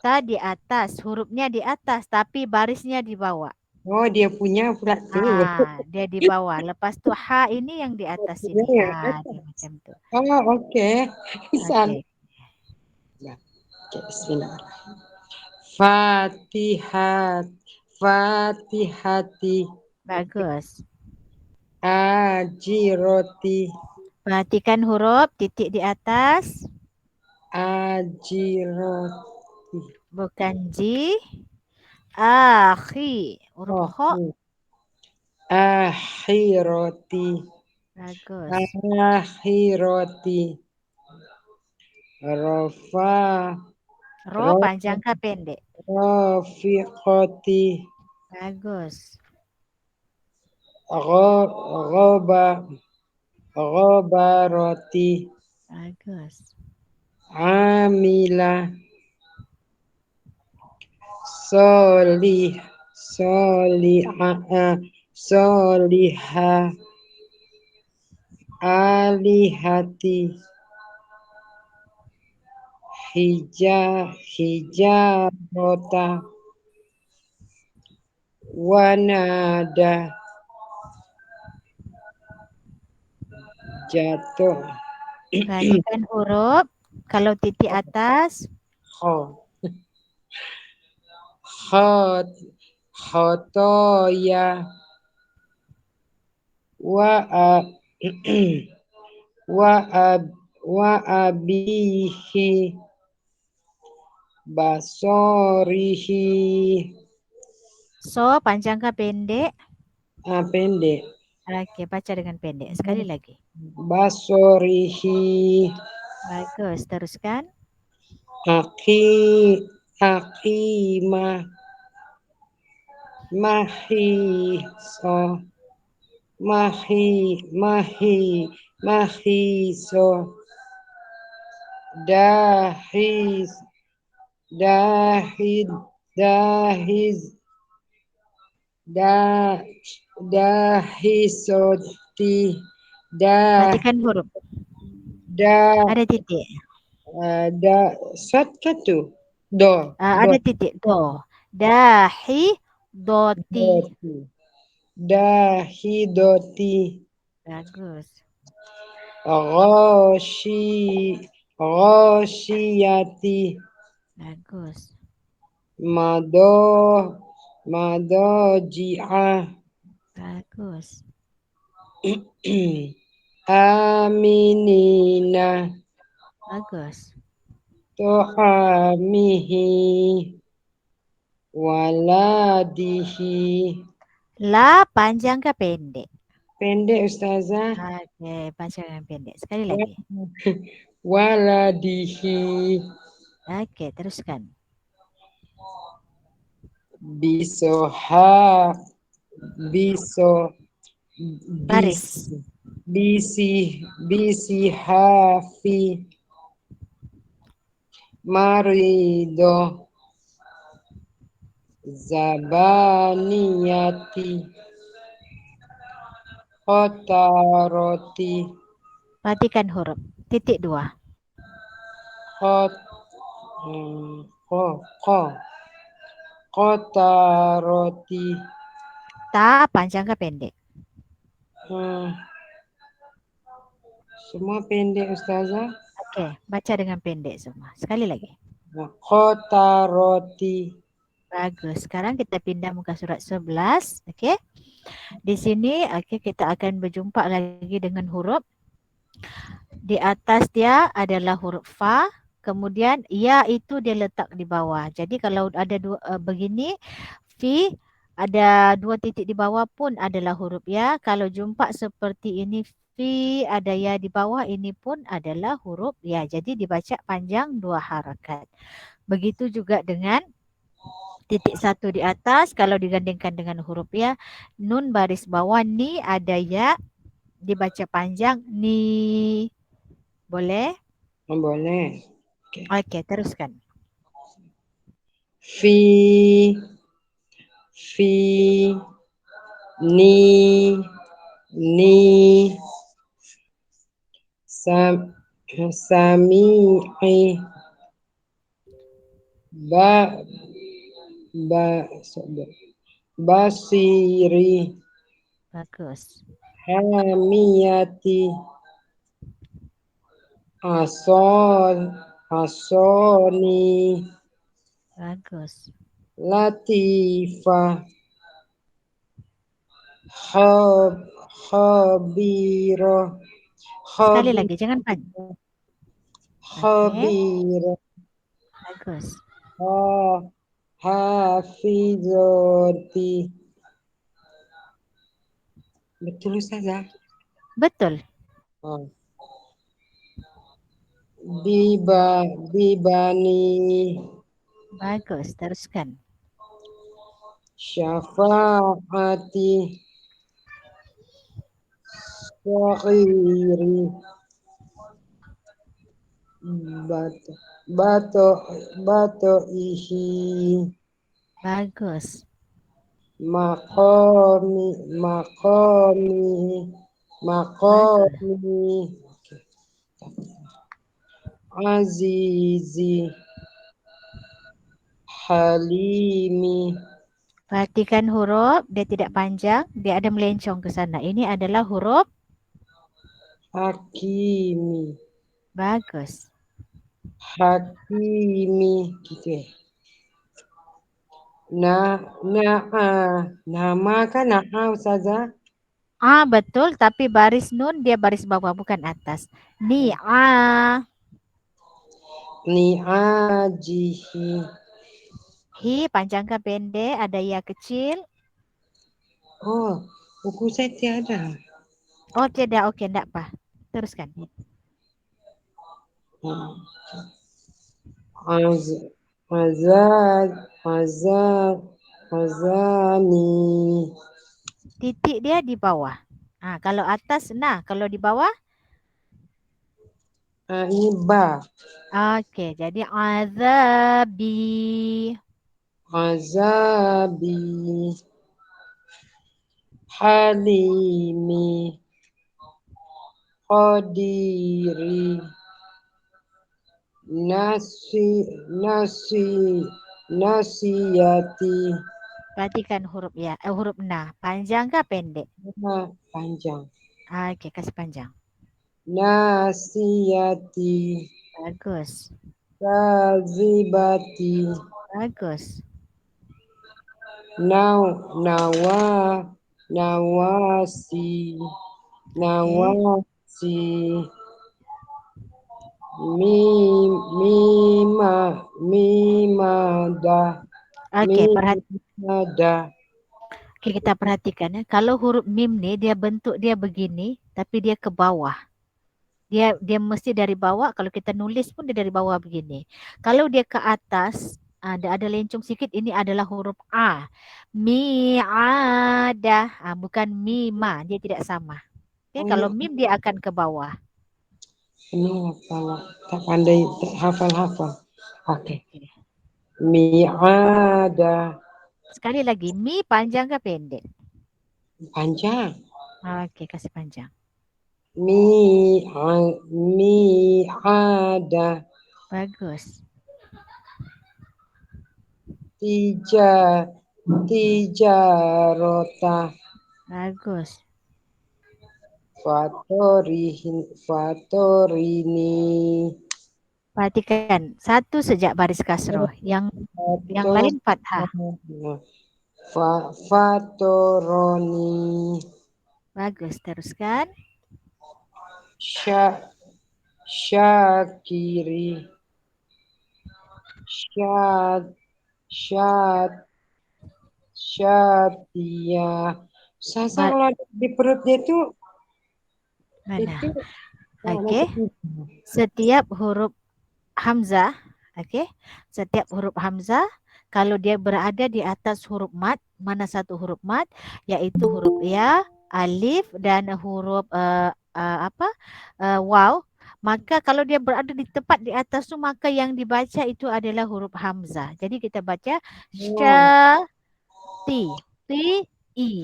Ta di atas, hurufnya di atas tapi barisnya di bawah. Oh, dia punya pula tu. Dia di bawah. Lepas tu ha ini yang di atas sini. Dia macam tu. Oh, okey. Okey. Bismillahirrahmanirrahim. Fatihati. Bagus. Ajiroti. Perhatikan huruf titik di atas. Ajiroti. Bukan ji. Akhi. Huruf kha. Akhiroti. Bagus. Akhiroti. Ro panjang ke pendek? Rafiqati. Bagus. Ghabarati. Bagus. Amila. Solihah. Alihati. Hijarota. Wanada. Jatuh. Perhatikan huruf. Kalau titik atas. Khotoya. Wa abihi. Basorihi. So panjang ke pendek? Pendek. Okey, baca dengan pendek. Sekali lagi. Basorihi. Bagus, teruskan. Aqimah. Mahiso. Mahiso. Dahis. Dahid. Dahiz. Da. Dahisoti. Dah. Perhatikan huruf. Dah. Ada titik. Dah. Sat ke tu? Do. Do. Ada titik. Do. Dahi. Doti. Doti. Dahidoti. Bagus. Roshiyati. Bagus. Mado. Madoji'ah. Bagus. Aminina. Bagus. Tuhamihi. Waladihi. La panjang ke pendek? Pendek Ustazah. Okey, panjang pendek. Sekali lagi. Waladihi. Okey, teruskan. Bisoha. Biso. Baris. Bisi hafi. Marido. Zabaniyati. Kotaroti. Perhatikan huruf. Titik 2. Kot. Ko. Kotaroti. Ta panjang ke pendek? Semua pendek Ustazah. Okey, baca dengan pendek semua. Sekali lagi. Kotaroti. Bagus. Sekarang kita pindah muka surat 11. Okey. Di sini kita akan berjumpa lagi dengan huruf. Di atas dia adalah huruf fa. Kemudian ya itu dia letak di bawah. Jadi kalau ada begini, fi ada 2 titik di bawah pun adalah huruf ya. Kalau jumpa seperti ini fi ada ya di bawah, ini pun adalah huruf ya. Jadi dibaca panjang 2 harakat. Begitu juga dengan titik 1 di atas kalau digandingkan dengan huruf ya. Nun baris bawah ni ada ya dibaca panjang ni. Boleh? Boleh. Okey, teruskan. Fi. Ni. Sami'i. Basiri. Bagus. Hamiyati. Asoni. Bagus. Latifah. Khabiro. Sekali lagi, jangan panjang. Khabiro. Bagus. Hafizoti. Betul Ustazah? Betul. Bibani. Bagus, teruskan. Syafaati. Syairi. Bato ihi. Bagus. Makomi. Azizi. Halimi. Perhatikan huruf, dia tidak panjang, dia ada melencong ke sana. Ini adalah huruf Hakimi. bagus. Hakimi gitu ya. Nama kan Ustazah? Betul, tapi baris nun dia baris bawah bukan atas. Ni'ajihi. Hi panjangkan pendek, ada ya kecil. Oh, buku saya tiada. Oh tidak, okey, tidak apa. Teruskan. Azad. Khazani. Titik dia di bawah. Kalau atas nah, kalau di bawah Ini ba. okey, jadi azabi. Azabi. Halimi. Qadiri. Nasiyati. Perhatikan huruf ya, huruf na. Panjang ke pendek? Panjang. Okey, kasih panjang. Nasiyati. Bagus. Kazibati. Bagus. Nawasi. Nawasi. Mimada. Okey, Mimada. Okey, kita perhatikan ya. Kalau huruf mim ni dia bentuk dia begini tapi dia ke bawah. Dia mesti dari bawah, kalau kita nulis pun dia dari bawah begini. Kalau dia ke atas, ada lencong sikit, ini adalah huruf A. Mi'ada. Bukan mima, dia tidak sama. Okay, kalau mim dia akan ke bawah. Ini hafal, tak pandai hafal. Okey. Okay. Mi'ada. Sekali lagi, mi panjang ke pendek? Panjang. Okey, kasih panjang. Mi'ada. Bagus. Tijarota. Bagus. Fatorini. Perhatikan, satu sejak baris kasroh, yang lain fathah. Fatoroni. Bagus, teruskan. Syakiri. Syatia. Sasa kalau di perut dia itu Mana? itu Okey. Setiap huruf hamzah, okey. Setiap huruf hamzah kalau dia berada di atas huruf mad, mana satu huruf mad, iaitu huruf ya, alif dan huruf waw, maka kalau dia berada di tepat di atas tu, maka yang dibaca itu adalah huruf hamzah. Jadi kita baca ti.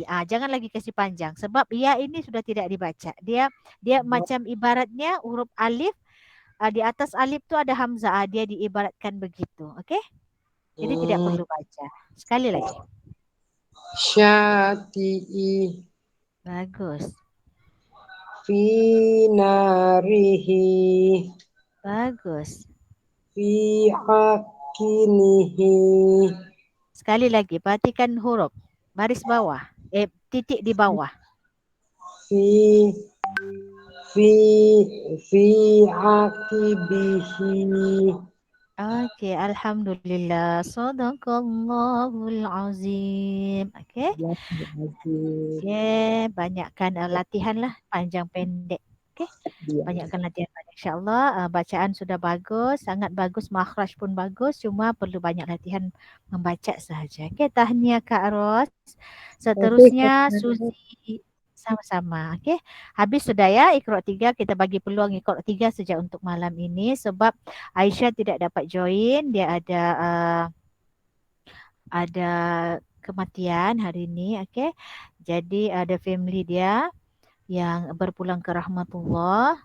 Jangan lagi kasih panjang sebab ya ini sudah tidak dibaca. Dia macam ibaratnya huruf alif, di atas alif tu ada hamzah, dia diibaratkan begitu. Okey? Jadi tidak perlu baca. Sekali lagi. Syati'i. Bagus. Finarihi. Bagus. Fi hakinihi. Sekali lagi, perhatikan huruf baris bawah, titik di bawah. Fi akibihi. Okey, alhamdulillah. Sadaqallahul azim. Okey. Okey, banyakkan latihan lah, panjang pendek. Okey. Banyakkan latihan, insya-Allah. Bacaan sudah bagus, sangat bagus, makhraj pun bagus, cuma perlu banyak latihan membaca sahaja. Okey, tahniah Kak Ros. Seterusnya Suzy, sama-sama. Okey. Habis sudah ya Iqra 3, kita bagi peluang Iqra 3 saja untuk malam ini sebab Aisyah tidak dapat join, dia ada kematian hari ini. Okey. Jadi ada family dia yang berpulang ke rahmatullah.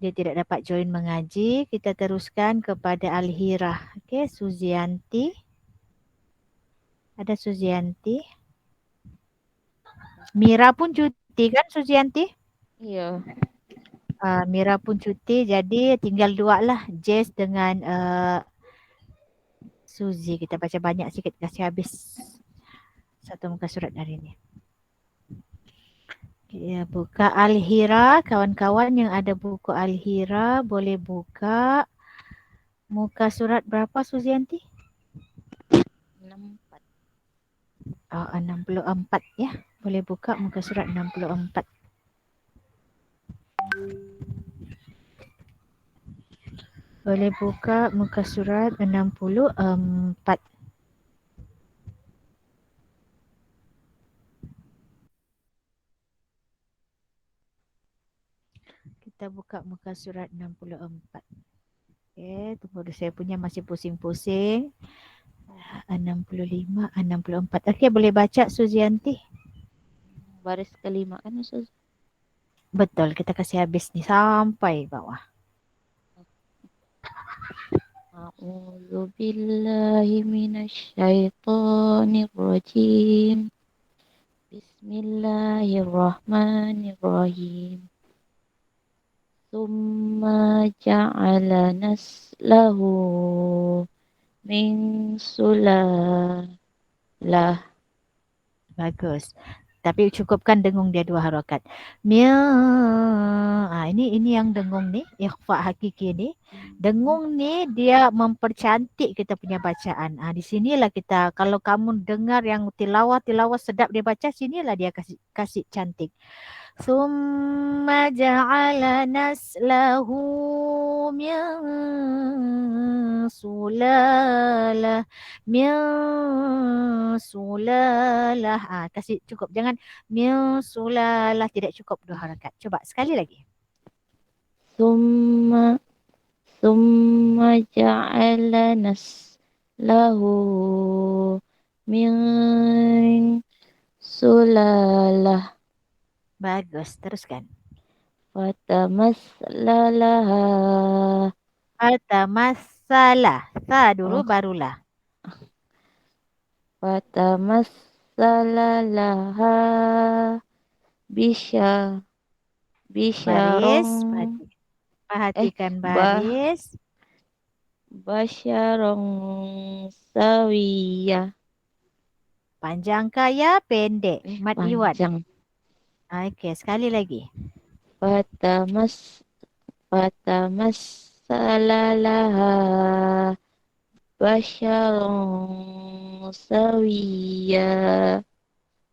Dia tidak dapat join mengaji. Kita teruskan kepada Al-Hirah. Okey, Suzianti. Ada Suzianti. Mira pun cuti kan Suzianti? Iya. Mira pun cuti, jadi tinggal dua lah, Jess dengan Suzy. Kita baca banyak sikit, kasih habis satu muka surat hari ini. Ya, buka Al-Hira. Kawan-kawan yang ada buku Al-Hira boleh buka muka surat berapa Suzianti? 64. 64 ya. Boleh buka muka surat 64. Boleh buka muka surat 64. buka muka surat 64. Tunggu dulu, saya punya masih pusing-pusing. 65, 64. Boleh baca Suzianti? Baris kelima kan Ustaz? Betul, kita kasih habis nih sampai bawah. A'udzu billahi minasyaitonir rajim. Bismillahirrahmanirrahim. Tsumma ja'ala naslahu min sulalah. Bagus. Tapi cukupkan dengung dia 2 harakat. Mia. Ini yang dengung ni, ikhfa hakiki ni. Dengung ni dia mempercantik kita punya bacaan. Di sinilah kita, kalau kamu dengar yang tilawah sedap dia baca, sinilah dia kasih cantik. Summa ja'ala naslahu min sulalah. Min sulalah. Kasih cukup. Jangan min sulalah. Tidak cukup 2 harakat. Coba sekali lagi. Summa ja'ala naslahu min sulalah. Bagus. Teruskan. Fatamassalaha. Fatamassala. Sa dulu Oh. barulah. Fatamassalaha Baris. bisyarong Perhatikan baris. basyarong sawiyah. Panjang kaya pendek. Mat iwan. Panjang. Okey, sekali lagi. Fatamassalaha basyarong sawiyah.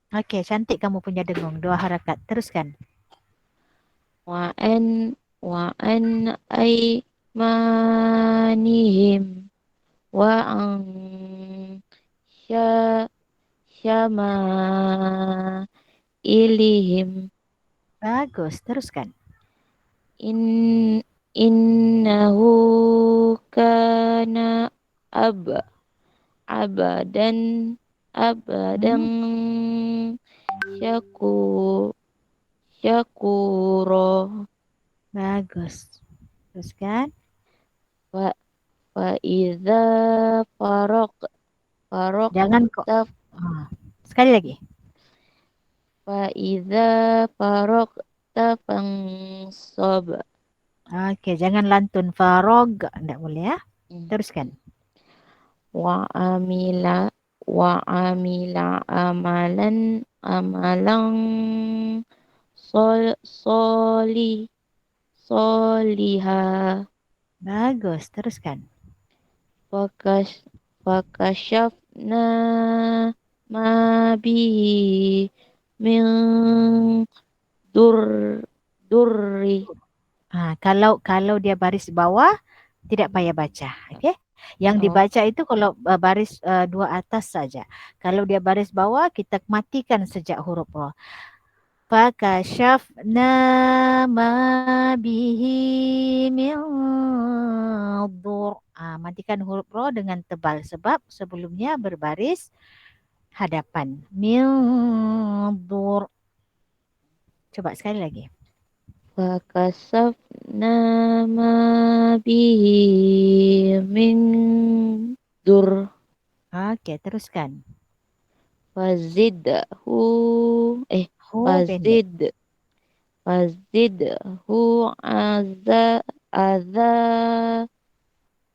Okey, cantik kamu punya dengung. 2 harakat. Teruskan. Wa'an aymanihim wa'an syama'ilihim. Bagus. Teruskan. Innahu kana abadan syakuro. Bagus. Teruskan. Fa idza Jangan kok. Sekali lagi. Fa idza faraqta fansab. Okey, jangan lantun farog. Tak boleh ya. Teruskan. Wa amila amalan soliha. Bagus. Teruskan. Fakashafna ma bihi min durri. Kalau dia baris bawah tidak payah baca. Okey. Yang dibaca itu kalau baris 2 atas saja. Kalau dia baris bawah kita matikan sejak huruf ra. Fakashafna ma bihi min dur. Matikan huruf ra dengan tebal sebab sebelumnya berbaris hadapan. Min dur. Coba sekali lagi. Fakasafna ma bihi min dur. Okey, teruskan. Fazidhu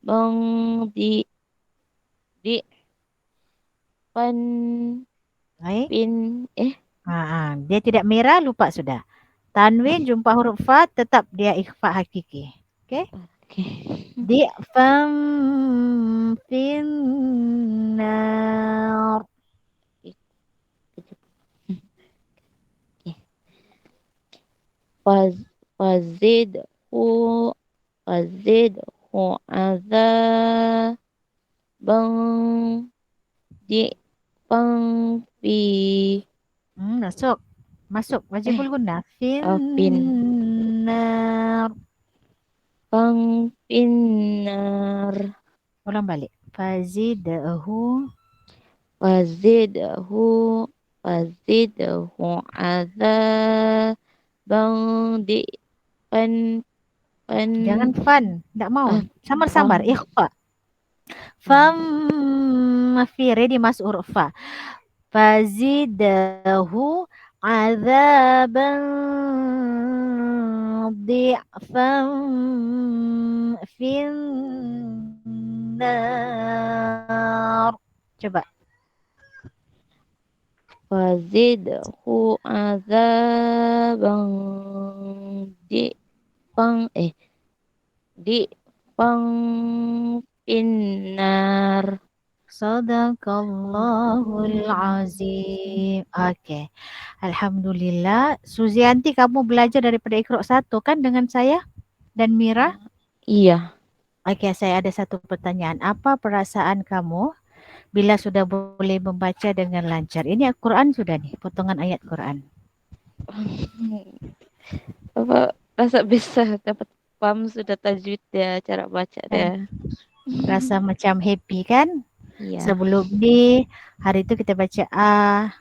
bang di pan pin dia tidak merah, lupa sudah. Tanwin jumpa huruf fa tetap dia ikhfa hakiki. Okey? Di fam finnar. Fazidhu bang di Masuk. Wajibul guna. nar. Finnar. Ulang balik. Fazidhu Fazidhu azaban di'an pan jangan fan, tak mau. ah, Samar-samar, fam ikhfa. Fam fi ready masuk huruf fa. Fazidhu azaban di'fan finnar. Coba. fazidhu azaban di'fan di'fan finnar. Sadaqallahul azim. Okey. Alhamdulillah. Suzianti, kamu belajar daripada Iqra 1 kan dengan saya dan Mira? Iya. Okey, saya ada satu pertanyaan. Apa perasaan kamu bila sudah boleh membaca dengan lancar? Ini Al-Quran sudah nih, potongan ayat Quran. Apa rasa bisa dapat paham sudah tajwid dia, cara baca dia. Rasa macam happy kan? Iya. Sebelum ni, hari itu kita baca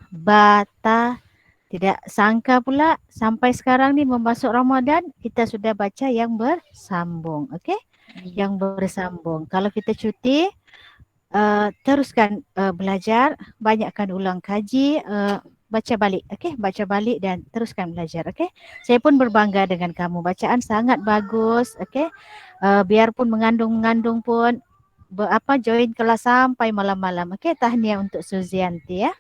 ba, ta. Tidak sangka pula sampai sekarang ni memasuk Ramadan, kita sudah baca yang bersambung. Okey? Yang bersambung. Kalau kita cuti, teruskan belajar, banyakkan ulang kaji, baca balik. Okey? Baca balik dan teruskan belajar. Okey? Saya pun berbangga dengan kamu. Bacaan sangat bagus. Okey? Biarpun mengandung-mengandung pun, join kelas sampai malam-malam. Okey, tahniah untuk Suzianti ya.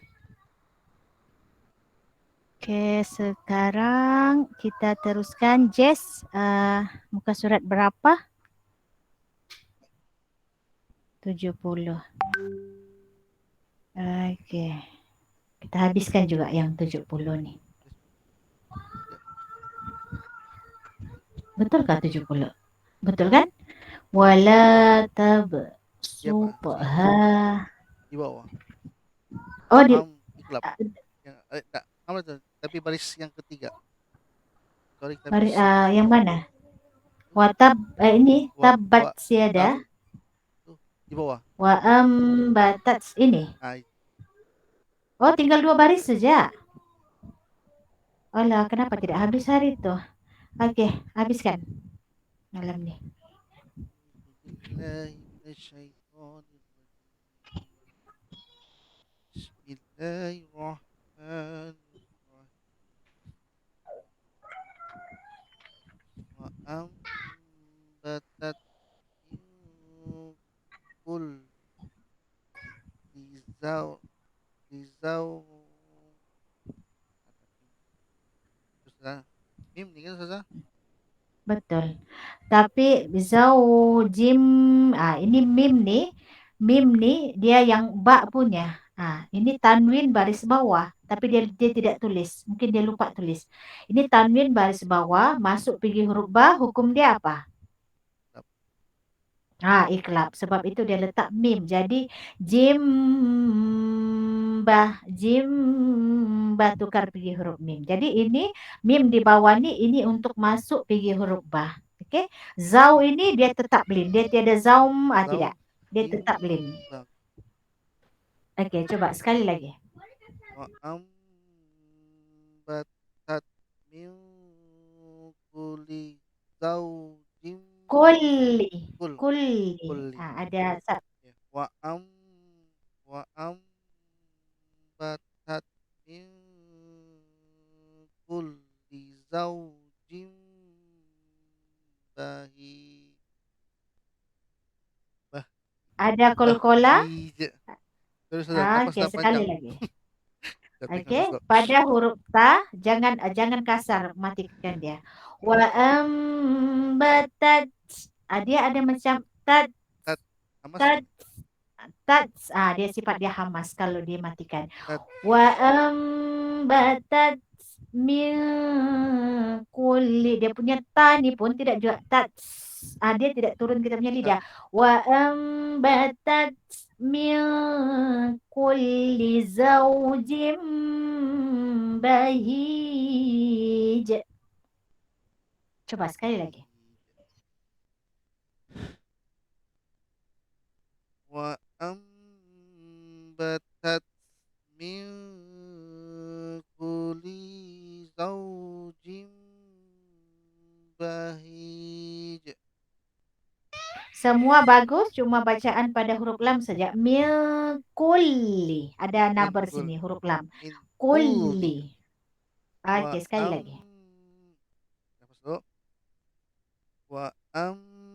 Okey, sekarang kita teruskan Jess, muka surat berapa? 70. Okey. Kita habiskan juga yang 70 ni. Betulkah 70? Betul kan? Wala tabsutha. Di bawah. Oh, di Iklab. Yang tak, apa tu? Tapi baris yang ketiga. Sorry, baris, yang mana? Watab ini tabat siada. Di bawah. Wa ambatat ini. Oh, tinggal 2 baris saja. Alah, kenapa tidak habis hari itu? Okey, habiskan malam ni. Bismillahirrahmanirrahim. Wa ambatat min kul Lizau Mim ni kan Ustazah? Betul. Tapi zaujim, ini mim ni dia yang ba punya. Ini tanwin baris bawah, tapi dia tidak tulis. Mungkin dia lupa tulis. Ini tanwin baris bawah, masuk pergi huruf ba, hukum dia apa? Iklab. Sebab itu dia letak mim. Jadi jimbah tukar pergi huruf mim. Jadi ini mim di bawah ni, ini untuk masuk pergi huruf bah. Okey. Zau ini dia tetap blim. Dia tiada zaum, tidak. Dia tetap blim. Okey, coba sekali lagi. Wa ambatat min kulli zaujim Kulli. Ada sat. Wa ambatat min kulli zaujim Ada kolkola. Terus Okey, sekali lagi. Okey, pada huruf ta jangan kasar, matikan dia. Wa ambatat, dia ada macam tat. Dia sifat dia hamas kalau dia matikan. Wa ambatat min kulli, dia punya ta ni pun tidak juga tat. Dia tidak turun kita punya lidah. Wa ambatat min kulli zaujim bahij. Coba sekali lagi. Wa ambatat min kulli zawjin bahij. Semua bagus, cuma bacaan pada huruf lam saja. Kulli. Ada Min nabar kul sini huruf lam. min kulli. Kulli. Wa Oke, sekali lagi. Nafas dulu. Wa ambatat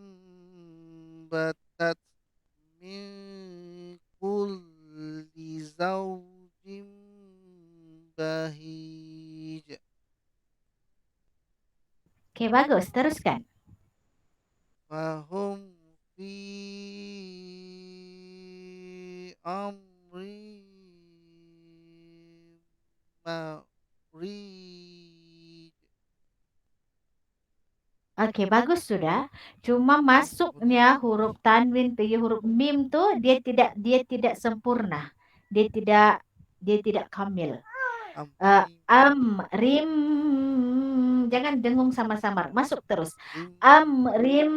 min kulli zawjin bahij. Oke, bagus. Teruskan. Fahum fi amri marij. Oke, bagus sudah. Cuma masuknya huruf tanwin ke huruf mim tuh dia tidak sempurna. Dia tidak kamil. Rim, jangan dengung sama-sama. Masuk terus. Rim,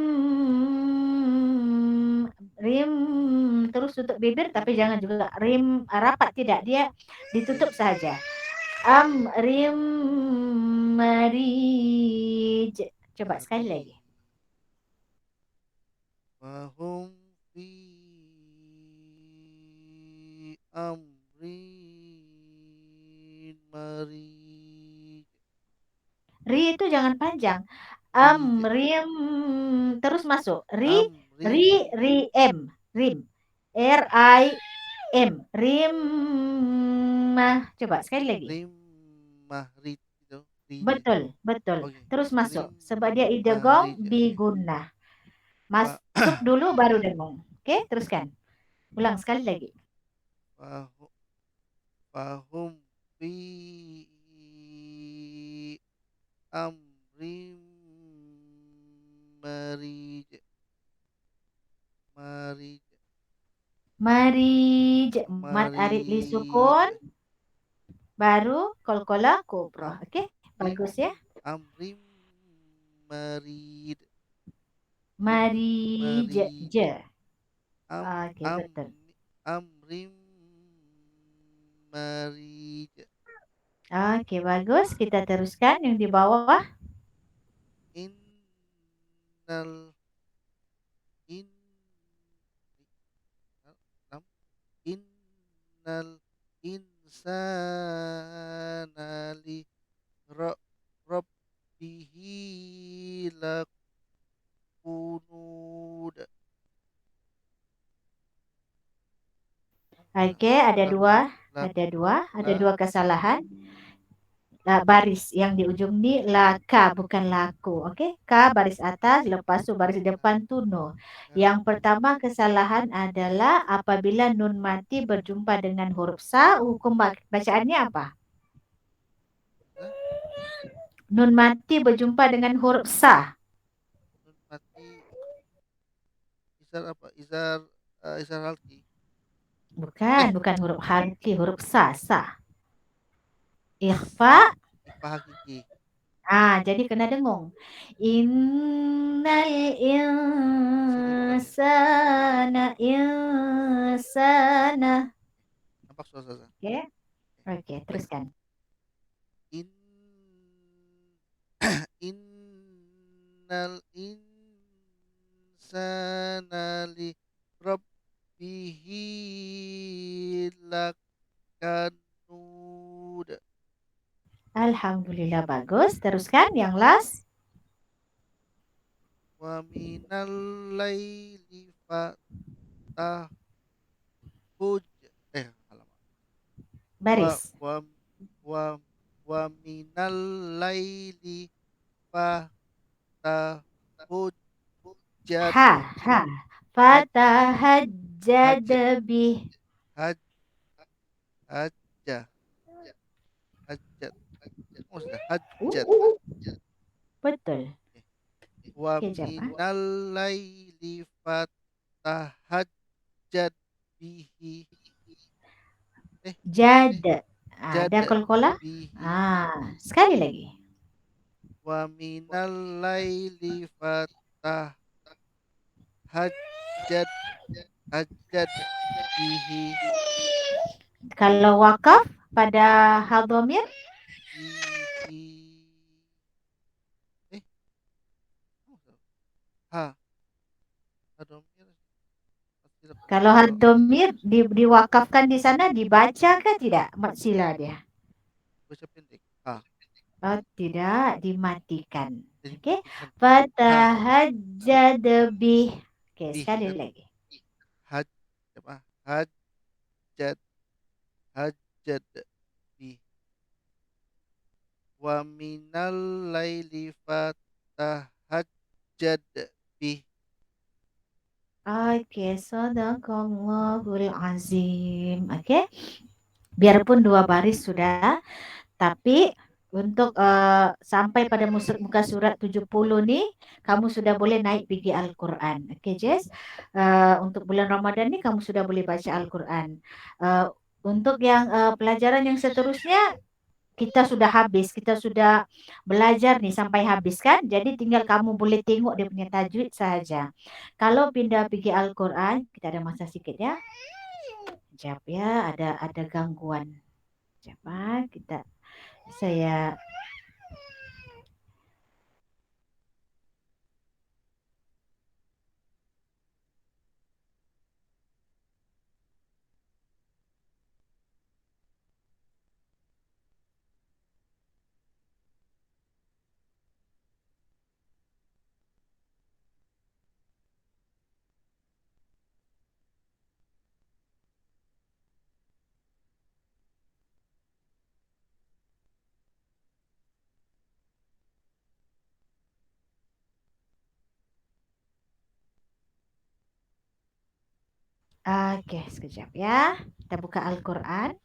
rim terus tutup bibir tapi jangan juga rim rapat, tidak, dia ditutup saja. Rim marij. Coba sekali lagi. Fahum fi amri marij. Ri itu jangan panjang. Rij. Rim terus masuk. Amri Rim. R-I-M. Rim. Coba sekali lagi. rim mahrij itu. Rij. Betul. Oke. Terus masuk. Rim Sebab dia idgham mahrij. bigunnah. Masuk dulu baru dengung. Oke, teruskan. Ulang sekali lagi. Fahum fi amri marij. Mat arid li sukun. Baru kolkola kubroh. Oke, bagus ya. Amri marid. Marij. Oke, betul. Amri marij. Oke, bagus. Kita teruskan yang di bawah. Innal insana li rabbihi lakunud. Oke, ada dua kesalahan. Baris yang di ujung ini laka bukan laku. Oke, ka baris atas, lepas tu baris depan tu no. Yang pertama kesalahan adalah apabila nun mati berjumpa dengan huruf sa, hukum bacaannya apa? Nun mati berjumpa dengan huruf sa. Nun mati izar apa? Izar halki. Bukan huruf halki, huruf sa. Ikhfa hakiki. Jadi kena dengung. Innal insana. Nampak suara. Oke, teruskan. Innal insana li rabbihi lakanud. Alhamdulillah, bagus. Teruskan yang last. Wa minal laili fatahujj. Baris. Wa minal laili fatahujjat. Fatahajjad bih. Hajjat. Betul. Wa minal laili fatahajjat bihi. Ada kolkola. Sekali lagi. Wa minal laili fatahajjad hajjad bihi Kalau wakaf pada hal dhamir, bihi eh ha adomir pasti dapat kalau hal dhamir diwakafkan di sana dibaca kan tidak mat sila dia? baca pendek ha Oh, tidak dimatikan. jadi Okey. matikan ha Fatahajjad bih. Okey, bihi sekali kan lagi. haj apa hajjad hajjad bihi wa minal laili fatahajjad bihi. Okey, sadaqallahul azim. Okey. Biarpun 2 baris sudah, tapi untuk sampai pada muka surat 70 ni, kamu sudah boleh naik pergi Al-Quran. Okey, Jess. Untuk bulan Ramadan ni kamu sudah boleh baca Al-Quran. Untuk yang pelajaran yang seterusnya, kita sudah habis, kita sudah belajar nih sampai habis kan. Jadi tinggal kamu boleh tengok dia punya tajwid sahaja. Kalau pindah pergi Al-Quran, kita ada masa sikit ya. Sekejap ya, ada gangguan. Sekejap saya Okey, sekejap ya. Kita buka Al-Quran.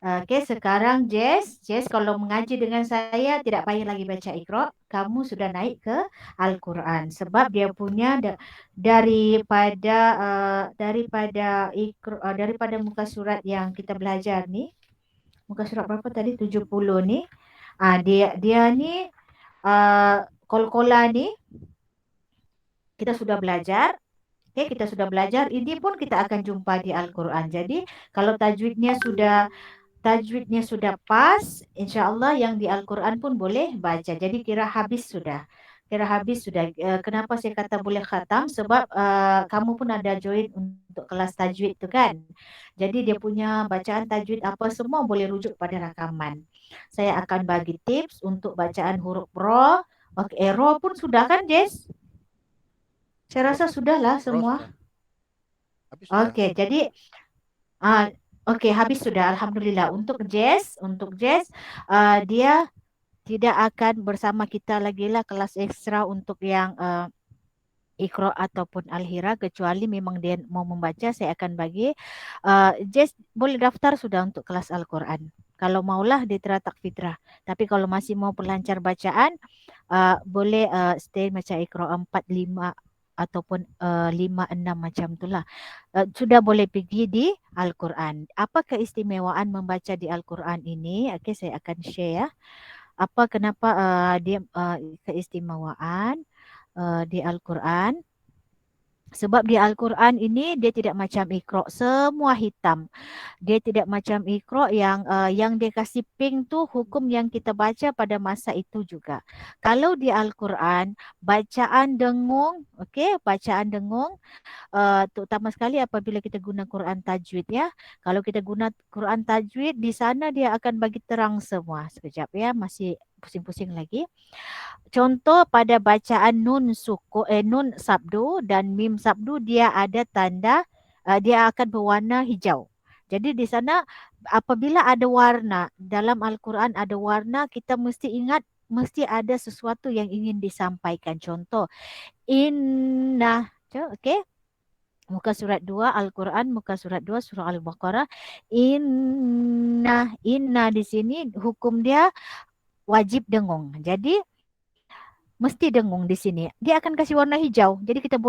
Okey, sekarang Jess kalau mengaji dengan saya tidak payah lagi baca Iqra. Kamu sudah naik ke Al-Quran sebab dia punya daripada muka surat yang kita belajar ni. Muka surat berapa tadi? 70 ni. Dia ni kol-kola ni kita sudah belajar. Okay, kita sudah belajar. Ini pun kita akan jumpa di Al-Quran. Jadi kalau tajwidnya sudah pas, insya-Allah yang di Al-Quran pun boleh baca. Jadi kira habis sudah. Kira habis sudah. Kenapa saya kata boleh khatam? Sebab kamu pun ada join untuk kelas tajwid tu kan. Jadi dia punya bacaan tajwid apa semua boleh rujuk pada rakaman. Saya akan bagi tips untuk bacaan huruf ra. Okey, ra pun sudah kan, Jess? Saya rasa sudahlah Roh semua. sudah habis sudah Okey, jadi okey habis sudah alhamdulillah. Untuk Jess dia tidak akan bersama kita lagi lah kelas ekstra untuk yang Iqra ataupun Al-Hira kecuali memang dia mau membaca saya akan bagi. Jess boleh daftar sudah untuk kelas Al-Quran. Kalau maulah di Teratak Fitrah. Tapi kalau masih mau pelancar bacaan boleh stay macam Iqra 4, 5 ataupun 5, 6 macam itulah. Sudah boleh pergi di Al-Quran. Apa keistimewaan membaca di Al-Quran ini? Okey, saya akan share ya. Apa kenapa dia keistimewaan di Al-Quran? Sebab di Al-Quran ini dia tidak macam Iqra, semua hitam. Dia tidak macam Iqra yang dia kasih pink tu hukum yang kita baca pada masa itu juga. Kalau di Al-Quran bacaan dengung, okey, bacaan dengung terutama sekali apabila kita guna Quran tajwid ya. Kalau kita guna Quran tajwid di sana dia akan bagi terang semua. Sekejap ya, masih pusing-pusing lagi. Contoh pada bacaan nun sabdu dan mim sabdu dia ada tanda dia akan berwarna hijau. Jadi di sana apabila ada warna dalam Al-Quran ada warna kita mesti ingat mesti ada sesuatu yang ingin disampaikan. Contoh inna, okey. Muka surat 2 Al-Quran, muka surat 2 surah Al-Baqarah. Inna di sini hukum dia wajib dengung. Jadi mesti dengung di sini. Dia akan kasih warna hijau. Jadi kita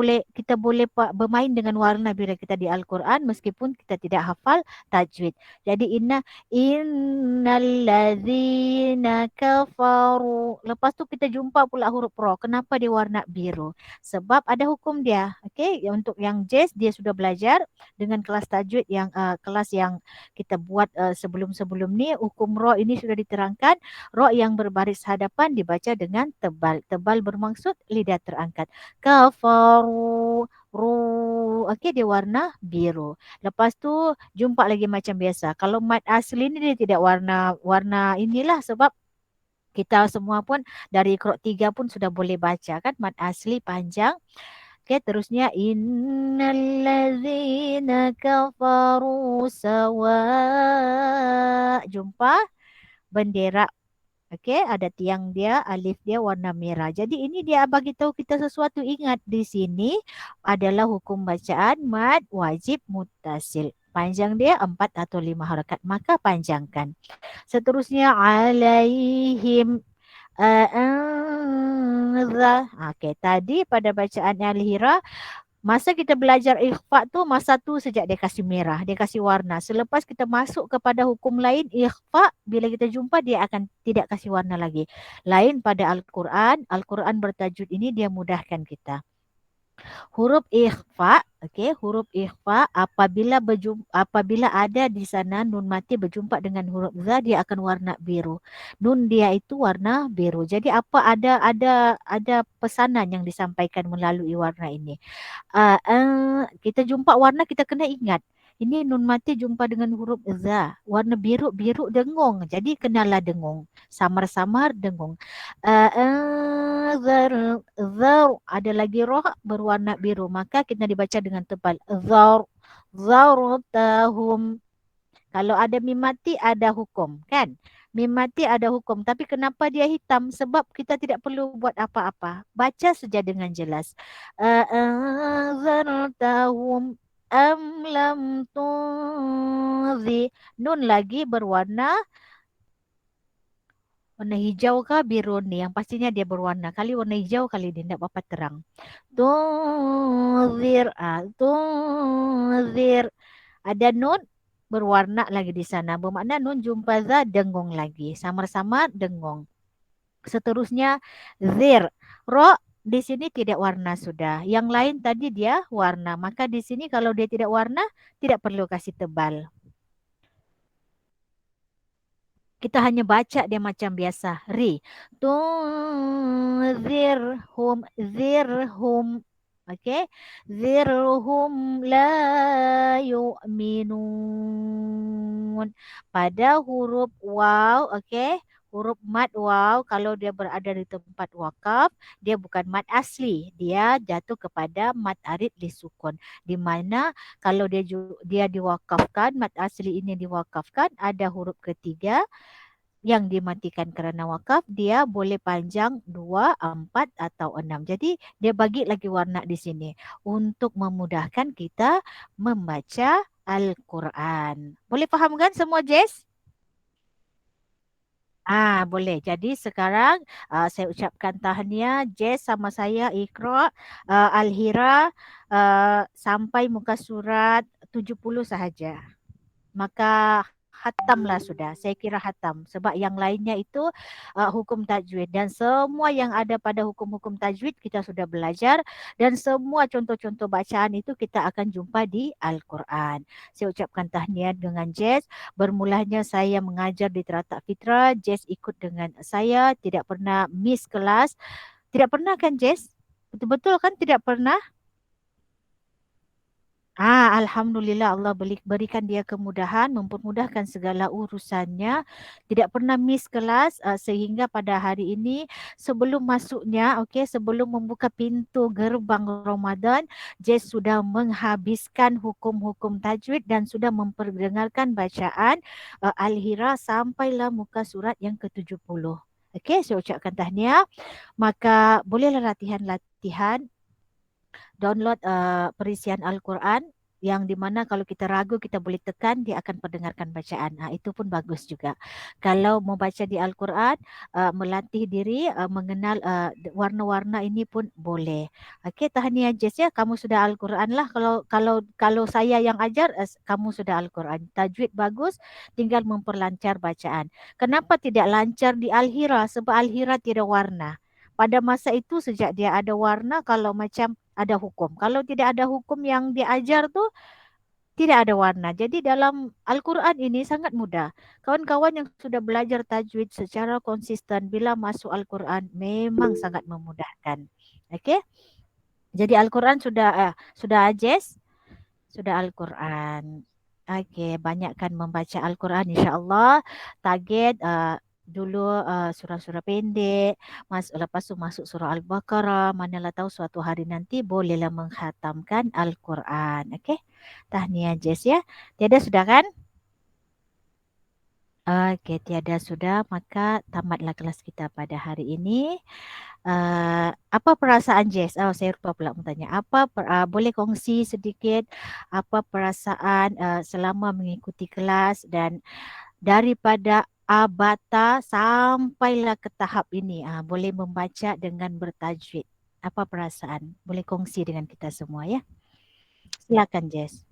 boleh bermain dengan warna bila kita di Al-Quran meskipun kita tidak hafal tajwid. Jadi innalladzina kafaru. Lepas tu kita jumpa pula huruf ra. Kenapa dia warna biru? Sebab ada hukum dia. Okey, untuk yang Jazz dia sudah belajar dengan kelas tajwid yang kelas yang kita buat sebelum-sebelum ni, hukum ra ini sudah diterangkan. Ra yang berbaris hadapan dibaca dengan tebal. Tebal bermaksud lidah terangkat. Kafaru, ru. Okey, dia warna biru. Lepas tu jumpa lagi macam biasa. Kalau mat asli ni dia tidak warna inilah sebab kita semua pun dari Iqra 3 pun sudah boleh baca kan mat asli panjang. Okey, terusnya innallazina kafaru sawa. Jumpa bendera. Okey, ada tiang dia, alif dia warna merah. Jadi ini dia bagi tahu kita sesuatu. Ingat di sini adalah hukum bacaan mad wajib muttasil. Panjang dia 4 atau 5 harakat. Maka panjangkan. Seterusnya alaihim Okey, tadi pada bacaan Al-Hira masa kita belajar ikhfa tu masa tu sejak dia kasih merah, dia kasih warna. Selepas kita masuk kepada hukum lain ikhfa, bila kita jumpa dia akan tidak kasih warna lagi. Lain pada Al-Quran, Al-Quran bertajwid ini dia mudahkan kita. Huruf ikhfa, okey, huruf ikhfa apabila ada di sana nun mati berjumpa dengan huruf za dia akan warna biru. Nun dia itu warna biru. Jadi ada pesanan yang disampaikan melalui warna ini. Kita jumpa warna kita kena ingat. Ini nun mati jumpa dengan huruf za. Warna biru dengung. Jadi kenalah dengung. Samar-samar dengung. Zar. Ada lagi roh berwarna biru. Maka kita dibaca dengan tebal. Zar. Zartahum. Kalau ada mim mati ada hukum kan? Mim mati ada hukum. Tapi kenapa dia hitam? Sebab kita tidak perlu buat apa-apa. Baca saja dengan jelas. Zartahum am lam tunzi. Nun lagi berwarna warna hijau kah biru ni? Yang pastinya dia berwarna. Kali warna hijau, kali dia tidak apa terang. Tunzir. Tunzir. Ada nun berwarna lagi di sana. Bermakna nun jumpa za dengung lagi. Samar-samar dengung. Seterusnya zir. Ro di sini tidak warna sudah. Yang lain tadi dia warna. Maka di sini kalau dia tidak warna, tidak perlu kasih tebal. Kita hanya baca dia macam biasa. Ri. Tunzirhum. Zirhum. Okey. Zirhum la yu'minun. Pada huruf waw. Okey. Huruf mad waw. Kalau dia berada di tempat wakaf. Dia bukan mad asli. Dia jatuh kepada mad arid li sukun. Di mana kalau dia diwakafkan. Mad asli ini diwakafkan. Ada huruf ketiga yang dimatikan kerana wakaf, dia boleh panjang 2, 4 atau 6. Jadi dia bagi lagi warna di sini untuk memudahkan kita membaca Al-Quran. Boleh faham kan semua Jess? Boleh. Jadi sekarang saya ucapkan tahniah Jess sama saya Iqra Al-Hira sampai muka surat 70 sahaja. Maka hatamlah sudah. Saya kira hatam. Sebab yang lainnya itu hukum tajwid. Dan semua yang ada pada hukum-hukum tajwid kita sudah belajar. Dan semua contoh-contoh bacaan itu kita akan jumpa di Al-Quran. Saya ucapkan tahniah dengan Jess. Bermulanya saya mengajar di Teratak Fitra. Jess ikut dengan saya. Tidak pernah miss kelas. Tidak pernah kan Jess? Betul-betul kan tidak pernah? Alhamdulillah Allah berikan dia kemudahan, mempermudahkan segala urusannya. Tidak pernah miss kelas sehingga pada hari ini sebelum masuknya, sebelum membuka pintu gerbang Ramadan, Jess sudah menghabiskan hukum-hukum tajwid dan sudah memperdengarkan bacaan Al-Hira sampailah muka surat yang ke-70. Saya ucapkan tahniah. Maka bolehlah latihan-latihan. Download perisian Al-Quran yang dimana kalau kita ragu kita boleh tekan dia akan pendengarkan bacaan. Itu pun bagus juga. Kalau mau baca di Al-Quran, melatih diri mengenal warna-warna ini pun boleh. Okey, tahniah Jess ya, kamu sudah Al-Quran lah. Kalau saya yang ajar, kamu sudah Al-Quran. Tajwid bagus, tinggal memperlancar bacaan. Kenapa tidak lancar di Al-Hira? Sebab Al-Hira tidak warna. Pada masa itu sejak dia ada warna, kalau macam ada hukum. Kalau tidak ada hukum yang diajar tuh tidak ada warna. Jadi dalam Al-Quran ini sangat mudah. Kawan-kawan yang sudah belajar tajwid secara konsisten bila masuk Al-Quran memang sangat memudahkan. Okey? Jadi Al-Quran sudah Jess? Sudah Al-Quran. Okey, banyakkan membaca Al-Quran insya-Allah. Target dulu surah-surah pendek, lepas tu masuk surah Al-Baqarah, manalah tahu suatu hari nanti bolehlah menghatamkan Al-Quran. Okey. Tahniah Jess ya. Tiada sudah kan? Okey, tiada sudah, maka tamatlah kelas kita pada hari ini. Apa perasaan Jess? Saya lupa pula bertanya. Boleh kongsi sedikit apa perasaan selama mengikuti kelas dan daripada abata sampailah ke tahap ini, boleh membaca dengan bertajwid. Apa perasaan? Boleh kongsi dengan kita semua ya. Silakan Jess.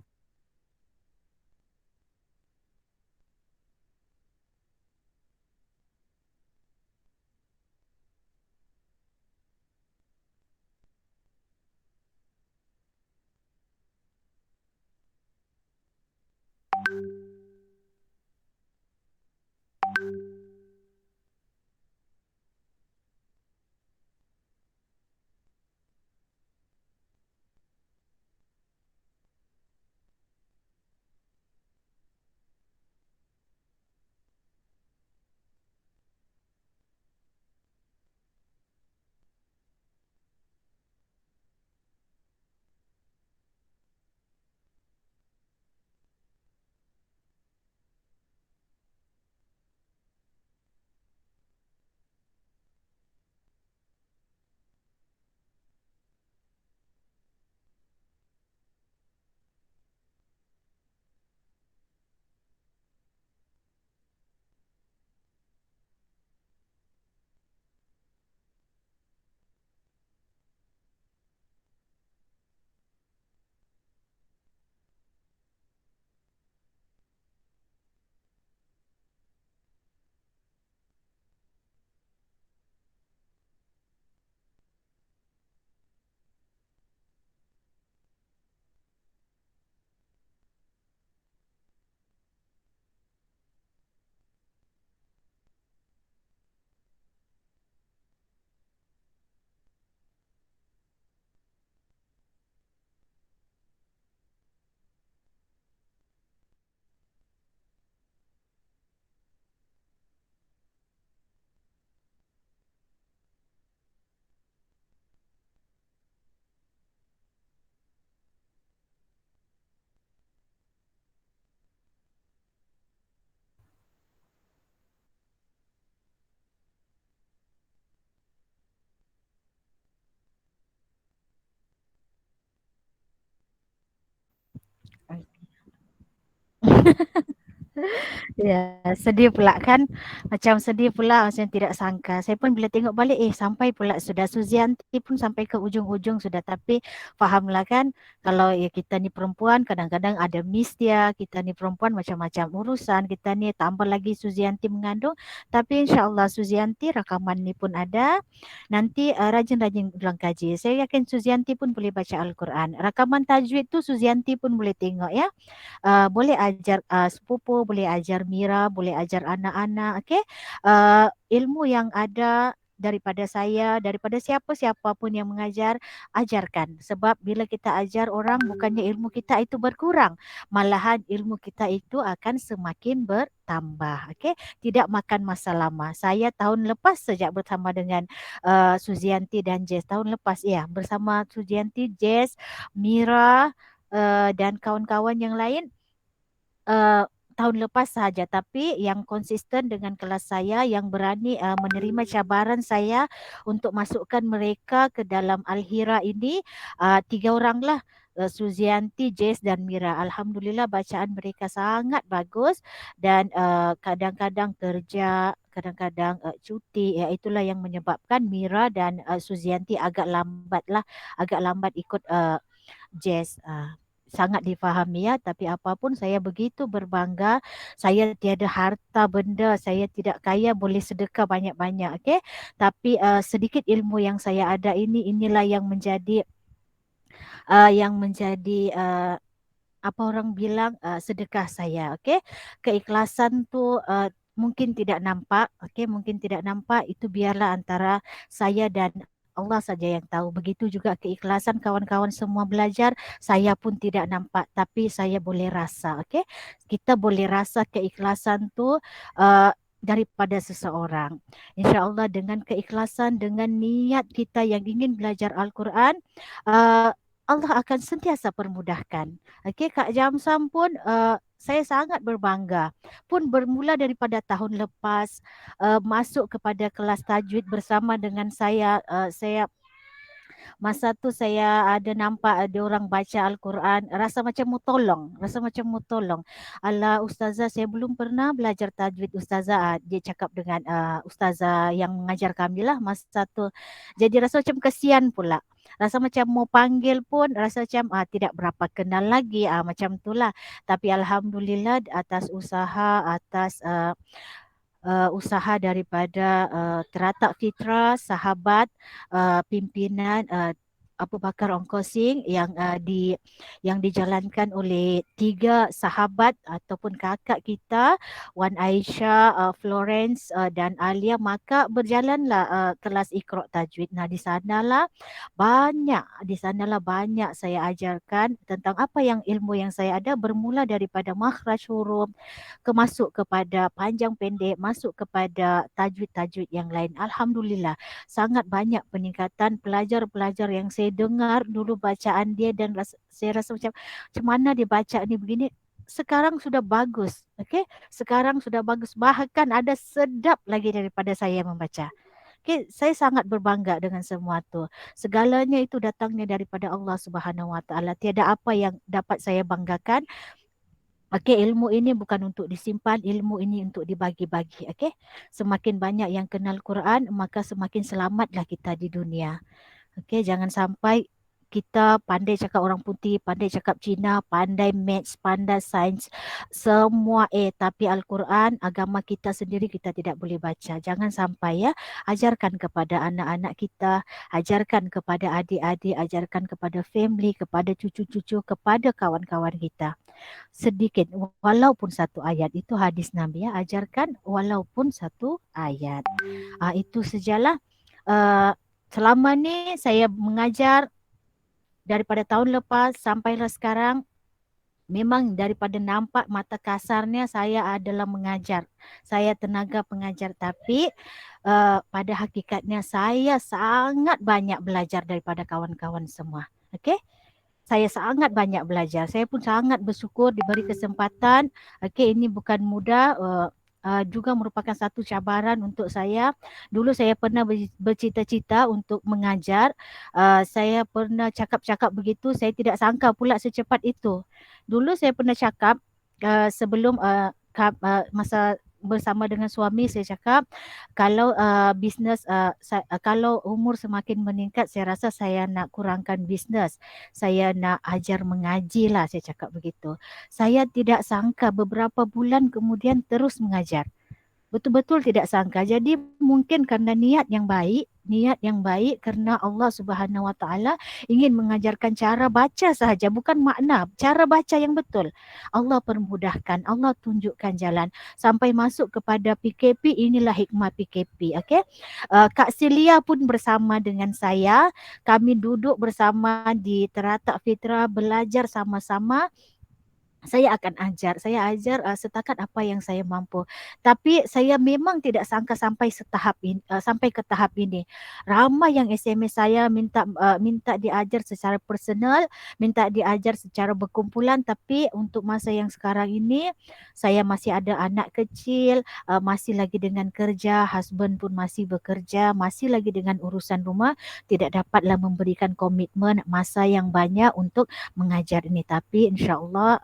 Ya, sedih pula kan. Macam sedih pula, macam tidak sangka. Saya pun bila tengok balik, sampai pula sudah. Suzianti pun sampai ke ujung-ujung sudah. Tapi fahamlah kan, kalau ya kita ni perempuan, kadang-kadang ada miss dia. Kita ni perempuan macam-macam urusan. Kita ni tambah lagi Suzianti mengandung. Tapi insyaAllah Suzianti rakaman ni pun ada. Nanti rajin-rajin ulang kaji. Saya yakin Suzianti pun boleh baca Al-Quran. Rakaman tajwid tu Suzianti pun boleh tengok ya. Boleh ajar sepupu, boleh ajar Mira, boleh ajar anak-anak, okey. Ilmu yang ada daripada saya, daripada siapa-siapa pun yang mengajar, ajarkan. Sebab bila kita ajar orang, bukannya ilmu kita itu berkurang, malahan ilmu kita itu akan semakin bertambah, okey. Tidak makan masa lama. Saya tahun lepas sejak bersama dengan Suzianti dan Jess, tahun lepas ya, bersama Suzianti, Jess, Mira, dan kawan-kawan yang lain tahun lepas sahaja, tapi yang konsisten dengan kelas saya, yang berani menerima cabaran saya untuk masukkan mereka ke dalam Al-Hira ini, 3 orang lah. Suzianti, Jess dan Mira. Alhamdulillah bacaan mereka sangat bagus dan kadang-kadang kerja, kadang-kadang cuti. Ya, itulah yang menyebabkan Mira dan Suzianti agak lambat ikut Jess. Sangat difahami ya, tapi apapun saya begitu berbangga. Saya tiada harta benda, saya tidak kaya boleh sedekah banyak-banyak, okey. Tapi sedikit ilmu yang saya ada inilah yang menjadi apa orang bilang sedekah saya, okey. Keikhlasan tu mungkin tidak nampak, okey, mungkin tidak nampak, itu biarlah antara saya dan Allah saja yang tahu. Begitu juga keikhlasan kawan-kawan semua belajar, saya pun tidak nampak tapi saya boleh rasa, okey. Kita boleh rasa keikhlasan tu daripada seseorang. InsyaAllah dengan keikhlasan, dengan niat kita yang ingin belajar Al-Quran, Allah akan sentiasa permudahkan. Okey, Kak Jamsam pun saya sangat berbangga. Pun bermula daripada tahun lepas masuk kepada kelas tajwid bersama dengan saya. Masa tu saya ada nampak ada orang baca Al-Quran, rasa macam mutolong. Ala ustazah, saya belum pernah belajar tajwid ustazah. Dia cakap dengan ustazah yang mengajar kami lah masa tu. Jadi rasa macam kesian pula. Rasa macam mau panggil pun rasa macam tidak berapa kenal lagi macam itulah. Tapi alhamdulillah atas usaha daripada Teratak Fitra, sahabat pimpinan Abu Bakar Ongkosing yang dijalankan oleh 3 sahabat ataupun kakak kita, Wan Aisyah, Florence dan Alia, maka berjalanlah kelas Iqra Tajwid. Nah, di sanalah banyak saya ajarkan tentang apa yang ilmu yang saya ada, bermula daripada makhraj huruf, masuk kepada panjang pendek, masuk kepada tajwid-tajwid yang lain. Alhamdulillah, sangat banyak peningkatan pelajar-pelajar yang saya dengar dulu bacaan dia dan saya rasa macam mana dia baca ni begini. Sekarang sudah bagus, okey? Sekarang sudah bagus, bahkan ada sedap lagi daripada saya membaca. Okay, saya sangat berbangga dengan semua tu. Segalanya itu datangnya daripada Allah Subhanahu Wa Taala. Tiada apa yang dapat saya banggakan. Okey, ilmu ini bukan untuk disimpan, ilmu ini untuk dibagi-bagi. Okey, semakin banyak yang kenal Quran, maka semakin selamatlah kita di dunia. Okey, jangan sampai kita pandai cakap orang putih, pandai cakap Cina, pandai maths, pandai sains, semua tapi Al-Quran, agama kita sendiri kita tidak boleh baca. Jangan sampai ya. Ajarkan kepada anak-anak kita, ajarkan kepada adik-adik, ajarkan kepada family, kepada cucu-cucu, kepada kawan-kawan kita. Sedikit, walaupun satu ayat. Itu hadis Nabi ya, ajarkan walaupun satu ayat. Itu sajalah. Selama ni saya mengajar daripada tahun lepas sampailah sekarang, memang daripada nampak mata kasarnya saya adalah mengajar. Saya tenaga pengajar, tapi pada hakikatnya saya sangat banyak belajar daripada kawan-kawan semua. Okey? Saya sangat banyak belajar. Saya pun sangat bersyukur diberi kesempatan. Okey, ini bukan mudah. Juga merupakan satu cabaran untuk saya. Dulu saya pernah bercita-cita untuk mengajar. Saya pernah cakap-cakap begitu. Saya tidak sangka pula secepat itu. Dulu saya pernah cakap sebelum masa bersama dengan suami, saya cakap kalau bisnes kalau umur semakin meningkat, saya rasa saya nak kurangkan bisnes, saya nak ajar mengaji lah, saya cakap begitu. Saya tidak sangka beberapa bulan kemudian terus mengajar. Betul-betul tidak sangka. Jadi mungkin kerana niat yang baik kerana Allah Subhanahu Wa Taala ingin mengajarkan cara baca sahaja, bukan makna, cara baca yang betul. Allah permudahkan, Allah tunjukkan jalan sampai masuk kepada PKP. Inilah hikmah PKP. Okey. Kak Celia pun bersama dengan saya. Kami duduk bersama di Teratak Fitra, belajar sama-sama. saya akan ajar. Saya ajar setakat apa yang saya mampu. Tapi saya memang tidak sangka sampai sampai ke tahap ini. Ramai yang SMS saya minta diajar secara personal, minta diajar secara berkumpulan. Tapi untuk masa yang sekarang ini, saya masih ada anak kecil, masih lagi dengan kerja, husband pun masih bekerja, masih lagi dengan urusan rumah, tidak dapatlah memberikan komitmen masa yang banyak untuk mengajar ini. Tapi insya-Allah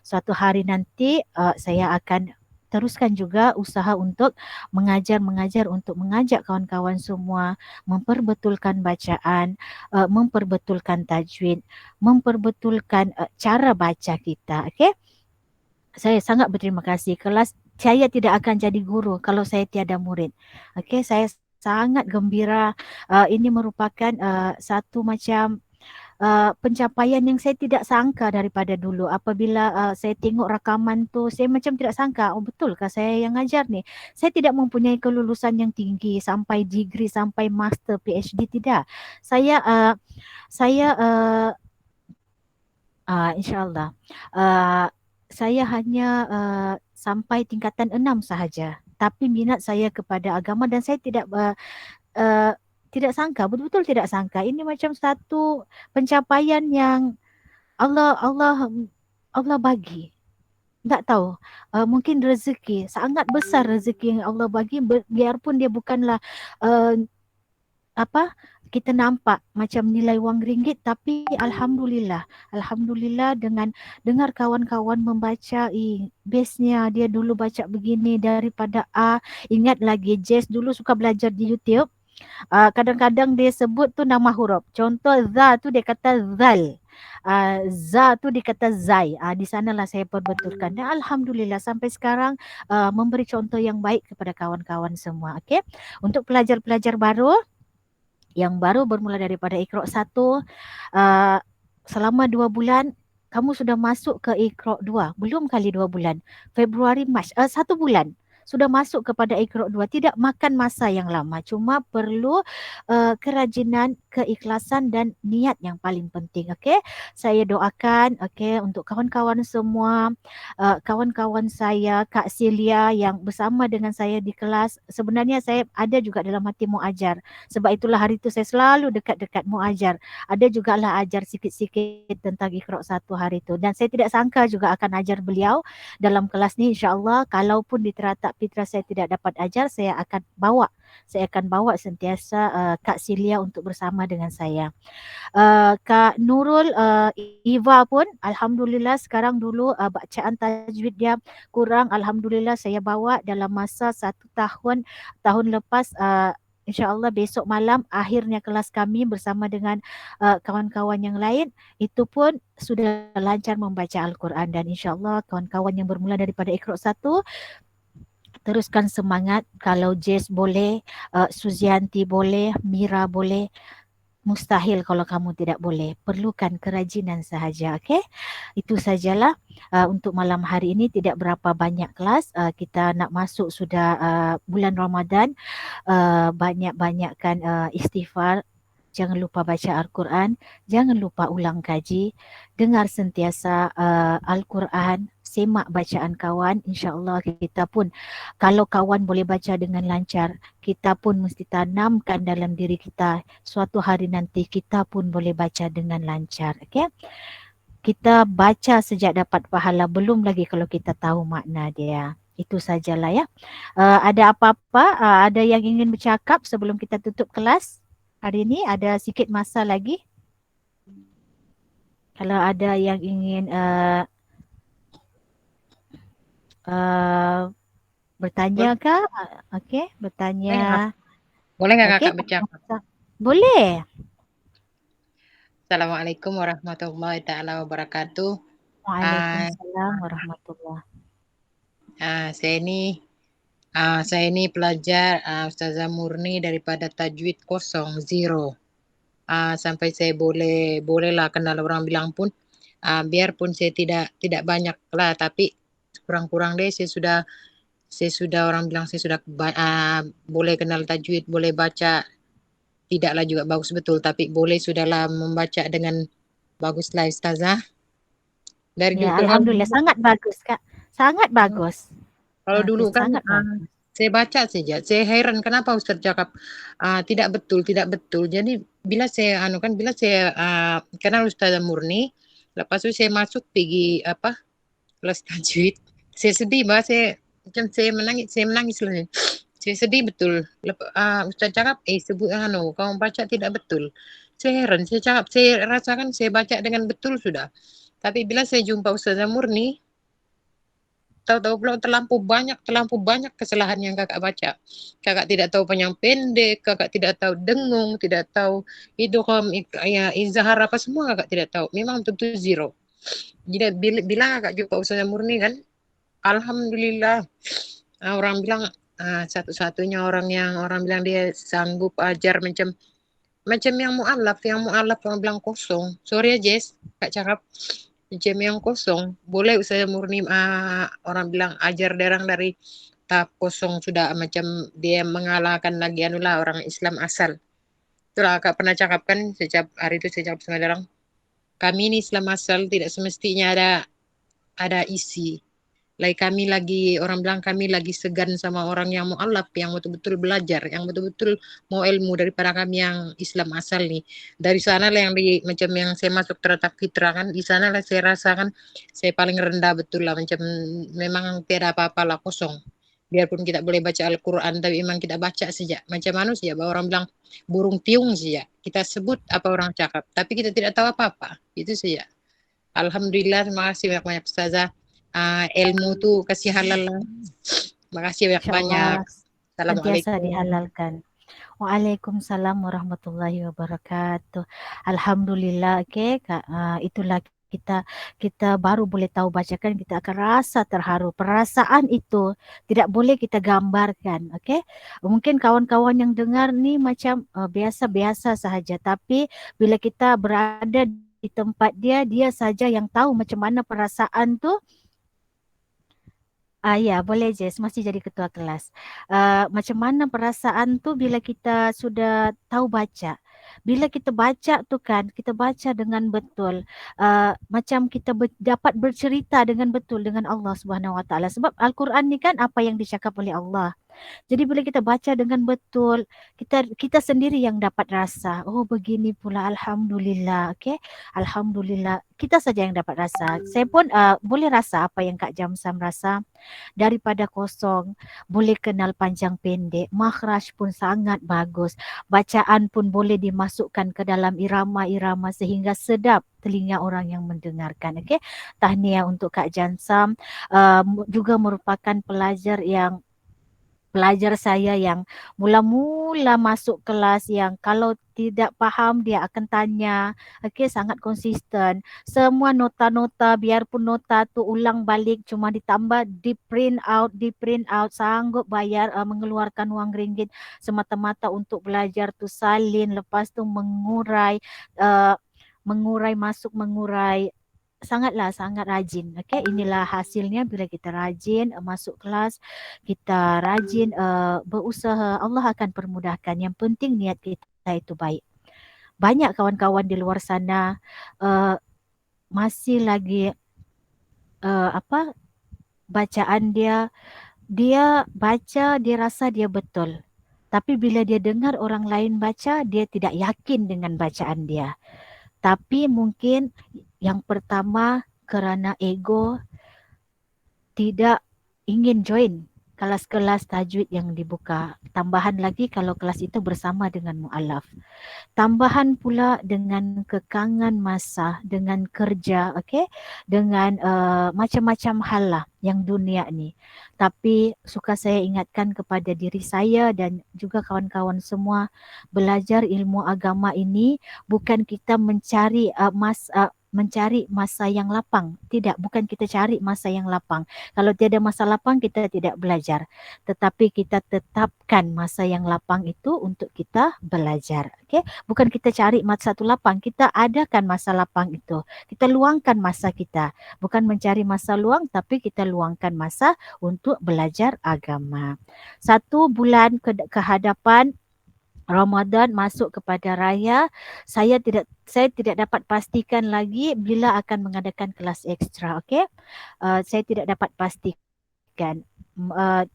suatu hari nanti saya akan teruskan juga usaha untuk mengajar untuk mengajak kawan-kawan semua memperbetulkan bacaan, memperbetulkan tajwid, memperbetulkan cara baca kita. Okey? Saya sangat berterima kasih. Kelas saya tidak akan jadi guru kalau saya tiada murid. Okey, saya sangat gembira. Ini merupakan satu macam pencapaian yang saya tidak sangka daripada dulu. Apabila saya tengok rakaman tu, saya macam tidak sangka, oh betulkah saya yang ajar ni? Saya tidak mempunyai kelulusan yang tinggi sampai degree, sampai master, PhD, tidak. Saya insyaAllah saya hanya sampai tingkatan 6 sahaja. Tapi minat saya kepada agama dan saya tidak sangka, betul-betul tidak sangka. Ini macam satu pencapaian yang Allah bagi. Tak tahu, mungkin rezeki, sangat besar rezeki yang Allah bagi, biarpun dia bukanlah kita nampak macam nilai wang ringgit, tapi Alhamdulillah dengan dengar kawan-kawan membaca, base-nya dia dulu baca begini daripada A, ingat lagi Jess dulu suka belajar di YouTube. Kadang-kadang dia sebut tu nama huruf. Contoh za tu dia kata zal. Za tu dia kata zai. Di sanalah saya perbetulkan. Dan Alhamdulillah sampai sekarang memberi contoh yang baik kepada kawan-kawan semua. Okay? Untuk pelajar-pelajar baru yang baru bermula daripada Iqra' 1, selama 2 bulan kamu sudah masuk ke Iqra' 2. Belum kali 2 bulan. Februari, Mac, 1 bulan sudah masuk kepada Iqra' 2. Tidak makan masa yang lama. Cuma perlu kerajinan, keikhlasan dan niat yang paling penting. Okay? Saya doakan untuk kawan-kawan semua, kawan-kawan saya, Kak Celia yang bersama dengan saya di kelas. Sebenarnya saya ada juga dalam hati mau ajar. Sebab itulah hari itu saya selalu dekat-dekat mau ajar. Ada jugalah ajar sikit-sikit tentang Iqra' 1 hari itu. Dan saya tidak sangka juga akan ajar beliau dalam kelas ni, insya-Allah. Kalaupun di teratak Fitra saya tidak dapat ajar, saya akan bawa sentiasa Kak Celia untuk bersama dengan saya. Kak Nurul, Eva pun Alhamdulillah sekarang dulu bacaan tajwid dia kurang. Alhamdulillah saya bawa dalam masa 1 tahun lepas. InsyaAllah besok malam akhirnya kelas kami bersama dengan kawan-kawan yang lain. Itu pun sudah lancar membaca Al-Quran. Dan insyaAllah kawan-kawan yang bermula daripada Iqra' 1, teruskan semangat. Kalau Jess boleh, Suzianti boleh, Mira boleh. Mustahil kalau kamu tidak boleh. Perlukan kerajinan sahaja. Okay? Itu sajalah untuk malam hari ini. Tidak berapa banyak kelas. Kita nak masuk sudah bulan Ramadan. Banyak-banyakkan istighfar. Jangan lupa baca Al-Quran. Jangan lupa ulang kaji. Dengar sentiasa Al-Quran. Semak bacaan kawan. InsyaAllah kita pun, kalau kawan boleh baca dengan lancar, kita pun mesti tanamkan dalam diri kita. Suatu hari nanti kita pun boleh baca dengan lancar. Okay? Kita baca sejak dapat pahala. Belum lagi kalau kita tahu makna dia. Itu sajalah ya. Ada apa-apa? Ada yang ingin bercakap sebelum kita tutup kelas? Hari ini ada sikit masa lagi. Kalau ada yang ingin bertanya kah? Okey, bertanya. Boleh nggak Okey, kakak bercakap? boleh. Assalamualaikum warahmatullahi taala wabarakatuh. Waalaikumsalam warahmatullahi. Saya ini pelajar Ustazah Murni daripada Tajwid 0. Sampai saya bolehlah kenal orang bilang pun, biarpun saya tidak banyak lah, tapi kurang-kurang deh saya sudah orang bilang saya sudah boleh kenal tajwid, boleh baca, tidaklah juga bagus betul, tapi boleh sudahlah membaca dengan baguslah Ustazah. Dari Ya, dulu, alhamdulillah sangat bagus, Kak. Sangat bagus. kalau dulu kan Sangat bagus. saya baca saja, saya heran kenapa Ustaz cakap tidak betul, tidak betul. Jadi bila saya bila saya kenal Ustazah Murni, lepas itu saya masuk pergi kelas tajwid, saya sedih bahwa macam saya menangis lah. Saya sedih betul. Ustaz cakap, sebut kamu baca tidak betul. Saya heran, saya cakap, saya rasakan saya baca dengan betul sudah. Tapi bila saya jumpa Ustazah Murni, tahu-tahu pula terlampau banyak kesalahan yang kakak baca. Kakak tidak tahu panjang pendek, kakak tidak tahu dengung, tidak tahu idgham, izhar apa semua kakak tidak tahu. Memang tentu zero. Jadi bila kakak jumpa Ustazah Murni kan, alhamdulillah. Orang bilang satu-satunya orang bilang dia sanggup ajar macam yang mu'alaf orang bilang kosong. Sorry ya Jess, Kak cakap macam yang kosong. Boleh Ustazah Murni orang bilang ajar derang dari tahap kosong sudah macam dia mengalahkan lagi orang Islam asal. Itulah Kak pernah cakap kan setiap hari itu saya cakap sama derang. Kami ini Islam asal tidak semestinya ada isi. Kami lagi segan sama orang yang mu'alaf, yang betul-betul belajar, yang betul-betul mau ilmu daripada kami yang Islam asal nih. Dari sana lah macam yang saya masuk terletak fitrah kan, di sana lah saya rasakan saya paling rendah betul lah, macam memang tiada apa-apa lah, kosong. Biarpun kita boleh baca Al-Quran, tapi memang kita baca saja. Macam manusia, bahwa orang bilang burung piung saja. Kita sebut apa orang cakap, tapi kita tidak tahu apa-apa. Itu saja. Alhamdulillah, terima kasih banyak-banyak Ustazah. Ilmu tuh kasih halal lah. Makasih banyak-banyak. Senantiasa Assalamualaikum. dihalalkan. Waalaikumsalam warahmatullahi wabarakatuh. Alhamdulillah, Kak. Itulah kita baru boleh tahu bacakan, kita akan rasa terharu. Perasaan itu tidak boleh kita gambarkan, Mungkin kawan-kawan yang dengar nih macam biasa-biasa sahaja, tapi bila kita berada di tempat dia saja yang tahu macam mana perasaan tu. Ya, boleh Jess, masih jadi ketua kelas. Macam mana perasaan tu bila kita sudah tahu baca. Bila kita baca tu kan, kita baca dengan betul. Macam kita dapat bercerita dengan betul dengan Allah Subhanahu Wa Taala. Sebab Al-Quran ni kan apa yang dicakap oleh Allah. Jadi bila kita baca dengan betul, kita sendiri yang dapat rasa, oh begini pula, alhamdulillah, alhamdulillah. Kita saja yang dapat rasa. Saya pun boleh rasa apa yang Kak Jamsam rasa. Daripada kosong, boleh kenal panjang pendek, makhraj pun sangat bagus, bacaan pun boleh dimasukkan ke dalam irama-irama sehingga sedap telinga orang yang mendengarkan. Tahniah untuk Kak Jamsam, juga merupakan pelajar saya yang mula-mula masuk kelas, yang kalau tidak faham dia akan tanya. Sangat konsisten. Semua nota-nota, biarpun nota tu ulang balik cuma ditambah, di print out, sanggup bayar, mengeluarkan wang ringgit semata-mata untuk belajar tu salin, lepas tu mengurai, sangat rajin. Inilah hasilnya bila kita rajin masuk kelas, kita rajin berusaha, Allah akan permudahkan. Yang penting niat kita itu baik. Banyak kawan-kawan di luar sana masih lagi bacaan dia baca, dia rasa dia betul. Tapi bila dia dengar orang lain baca, dia tidak yakin dengan bacaan dia. Tapi mungkin yang pertama kerana ego, tidak ingin join kelas-kelas tajwid yang dibuka. Tambahan lagi kalau kelas itu bersama dengan mu'alaf. Tambahan pula dengan kekangan masa, dengan kerja, dengan macam-macam hal lah yang dunia ni. Tapi suka saya ingatkan kepada diri saya dan juga kawan-kawan semua, belajar ilmu agama ini bukan kita mencari masa yang lapang. Tidak, bukan kita cari masa yang lapang. Kalau tiada masa lapang, kita tidak belajar. Tetapi kita tetapkan masa yang lapang itu untuk kita belajar. Bukan kita cari masa satu lapang, kita adakan masa lapang itu. Kita luangkan masa kita. Bukan mencari masa luang, tapi kita luangkan masa untuk belajar agama. 1 bulan ke hadapan, Ramadan masuk kepada raya, saya tidak dapat pastikan lagi bila akan mengadakan kelas ekstra, okey. Saya tidak dapat pastikan.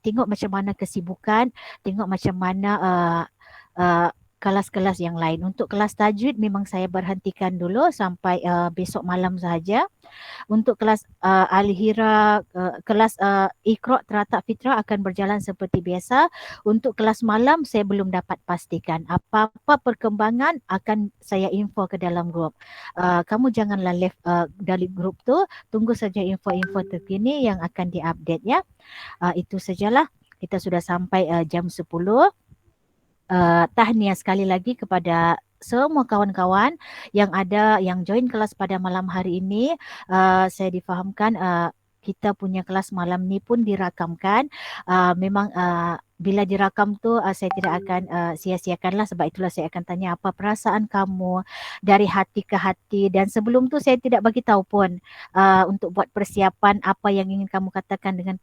Tengok macam mana kesibukan, tengok macam mana uh, kelas-kelas yang lain. Untuk kelas tajwid memang saya berhentikan dulu sampai besok malam sahaja. Untuk kelas Al-Hira, kelas Iqra Teratak Fitrah akan berjalan seperti biasa. Untuk kelas malam saya belum dapat pastikan. Apa-apa perkembangan akan saya info ke dalam grup. Kamu janganlah left dari grup tu, tunggu saja info-info terkini yang akan diupdate ya. Itu sajalah. Kita sudah sampai jam 10. Tahniah sekali lagi kepada semua kawan-kawan yang join kelas pada malam hari ini. Saya difahamkan kita punya kelas malam ni pun dirakamkan. Memang bila dirakam tu saya tidak akan sia-siakanlah, sebab itulah saya akan tanya apa perasaan kamu dari hati ke hati, dan sebelum tu saya tidak bagi tahu pun untuk buat persiapan apa yang ingin kamu katakan dengan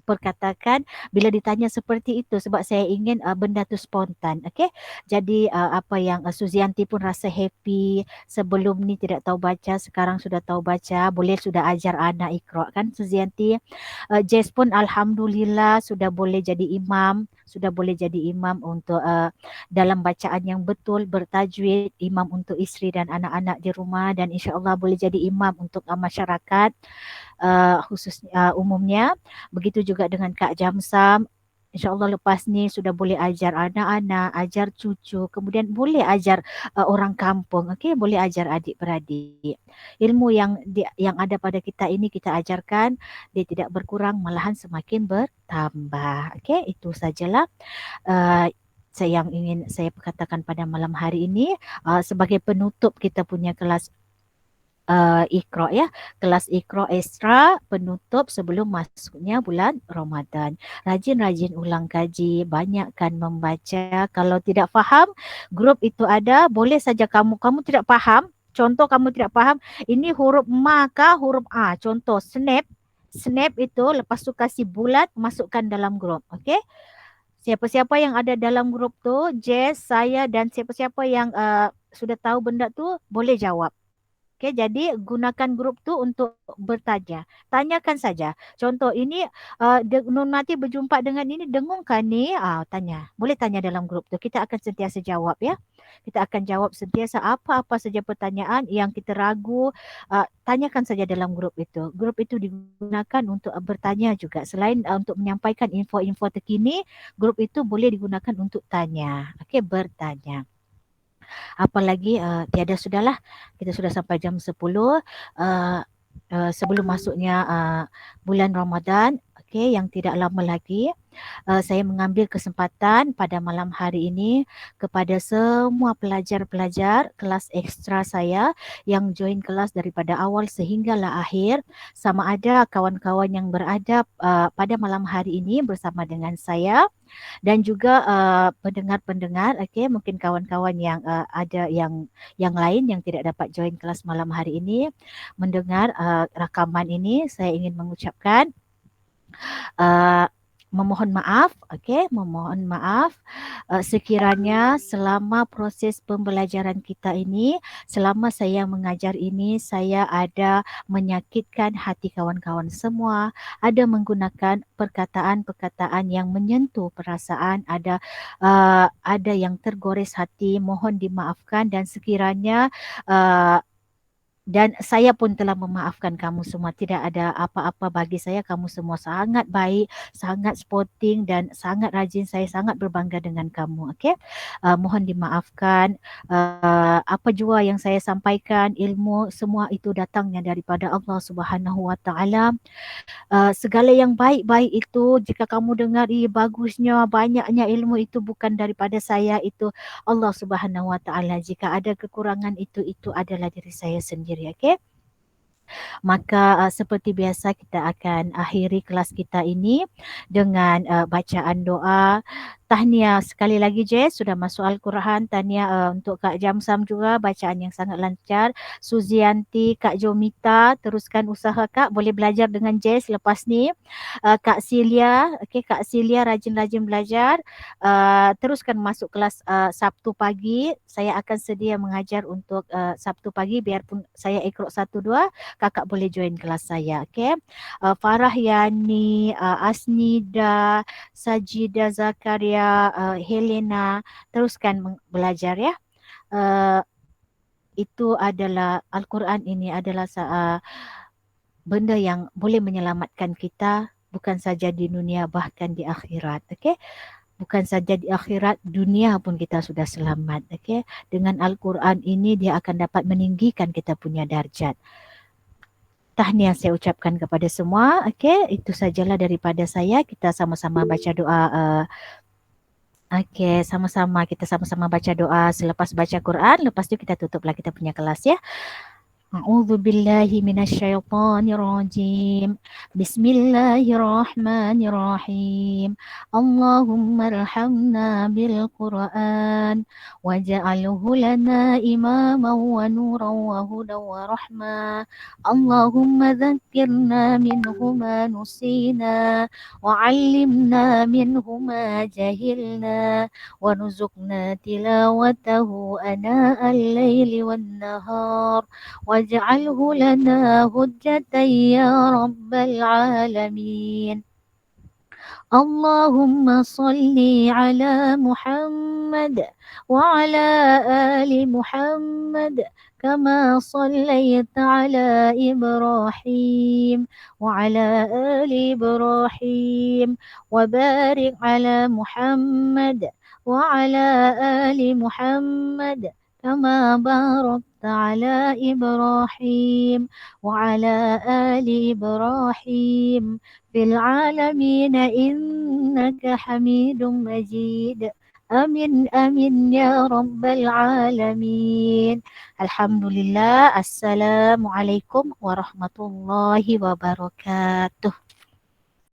perkatakan bila ditanya seperti itu, sebab saya ingin benda tu spontan, okey. Jadi apa yang Suzianti pun rasa happy, sebelum ni tidak tahu baca, sekarang sudah tahu baca, boleh sudah ajar anak Iqra kan Suzianti. Jess pun alhamdulillah sudah boleh jadi imam, untuk dalam bacaan yang betul, bertajwid, imam untuk isteri dan anak-anak di rumah, dan insya-Allah boleh jadi imam untuk masyarakat khususnya umumnya. Begitu juga dengan Kak Jamsam. InsyaAllah lepas ni sudah boleh ajar anak-anak, ajar cucu, kemudian boleh ajar orang kampung, okey, boleh ajar adik-beradik. Ilmu yang ada pada kita ini kita ajarkan, dia tidak berkurang, malahan semakin bertambah. Okey, itu sajalah yang ingin saya katakan pada malam hari ini sebagai penutup kita punya kelas Iqra ya, kelas Iqra Extra penutup sebelum masuknya bulan Ramadan. Rajin-rajin ulang kaji, banyakkan membaca. Kalau tidak faham, grup itu ada, boleh saja kamu tidak faham. Contoh kamu tidak faham, ini huruf ma kah huruf a. Contoh snap itu lepas tu kasih bulat, masukkan dalam grup. Okey? Siapa-siapa yang ada dalam grup tu, Jess, saya dan siapa-siapa yang sudah tahu benda tu boleh jawab. Okay, jadi gunakan grup tu untuk bertanya. Tanyakan saja. Contoh ini Nun Mati berjumpa dengan ini, dengung kan ni? Tanya. Boleh tanya dalam grup tu. Kita akan sentiasa jawab ya. Kita akan jawab sentiasa apa-apa saja pertanyaan yang kita ragu. Tanyakan saja dalam grup itu. Grup itu digunakan untuk bertanya juga. Selain untuk menyampaikan info-info terkini, grup itu boleh digunakan untuk tanya. Okey, bertanya. Apalagi tiada sudahlah, kita sudah sampai jam 10 sebelum masuknya bulan Ramadan, okey, yang tidak lama lagi. Saya mengambil kesempatan pada malam hari ini kepada semua pelajar-pelajar kelas ekstra saya yang join kelas daripada awal sehinggalah akhir, sama ada kawan-kawan yang berada pada malam hari ini bersama dengan saya, dan juga pendengar-pendengar, okey, mungkin kawan-kawan yang ada yang lain yang tidak dapat join kelas malam hari ini mendengar rakaman ini, saya ingin mengucapkan memohon maaf, okey, memohon maaf sekiranya selama proses pembelajaran kita ini, selama saya mengajar ini, saya ada menyakitkan hati kawan-kawan semua, ada menggunakan perkataan-perkataan yang menyentuh perasaan, ada yang tergores hati, mohon dimaafkan, dan sekiranya dan saya pun telah memaafkan kamu semua. Tidak ada apa-apa bagi saya. Kamu semua sangat baik, sangat sporting dan sangat rajin. Saya sangat berbangga dengan kamu. Okay? Mohon dimaafkan. Apa jua yang saya sampaikan, ilmu semua itu datangnya daripada Allah Subhanahu Wa Taala. Segala yang baik-baik itu, jika kamu dengar bagusnya, banyaknya ilmu itu bukan daripada saya, itu Allah Subhanahu Wa Taala. Jika ada kekurangan itu adalah diri saya sendiri. Okay? Maka seperti biasa kita akan akhiri kelas kita ini dengan bacaan doa. tahniah sekali lagi Jess, sudah masuk Al-Quran. Tahniah untuk Kak Jamsam juga, bacaan yang sangat lancar. Suzianti, Kak Jomita, teruskan usaha Kak, boleh belajar dengan Jess lepas ni. Kak Silia, okay, Kak Silia rajin-rajin belajar. Teruskan masuk kelas Sabtu pagi. Saya akan sedia mengajar untuk Sabtu pagi, biarpun saya ikut 1-2, kakak boleh join kelas saya. Okay. Farah Yani, Asnida, Sajida Zakaria, Helena, teruskan belajar ya. Itu adalah Al-Quran ini adalah benda yang boleh menyelamatkan kita bukan saja di dunia bahkan di akhirat. Okey. Bukan saja di akhirat, dunia pun kita sudah selamat. Okey. Dengan Al-Quran ini dia akan dapat meninggikan kita punya darjat. Tahniah saya ucapkan kepada semua. Okey, itu sajalah daripada saya. Kita sama-sama baca doa. Okey, sama-sama kita sama-sama baca doa selepas baca Quran. Lepas tu kita tutuplah kita punya kelas ya. A'udzu billahi minasyaitonir rajim. Bismillahirrahmanirrahim. Allahumma arhamna bil Qur'an waj'alhu lana imaman wa nuran wa hudan wa rahmah. Allahumma dzakkirna minhu ma nusina wa 'allimna minhu ma jahilna warzuqna tilawatahu ana al-laili wan nahar واجعله لنا هجة يا رب العالمين. اللهم صل على محمد وعلى آل محمد كما صليت على إبراهيم وعلى آل إبراهيم وبارك على محمد وعلى آل محمد كما باركت على إبراهيم وعلى آل إبراهيم في العالمين إنك حميد مجيد. Amin amin ya rabbal alamin. Alhamdulillah. Assalamualaikum warahmatullahi wabarakatuh.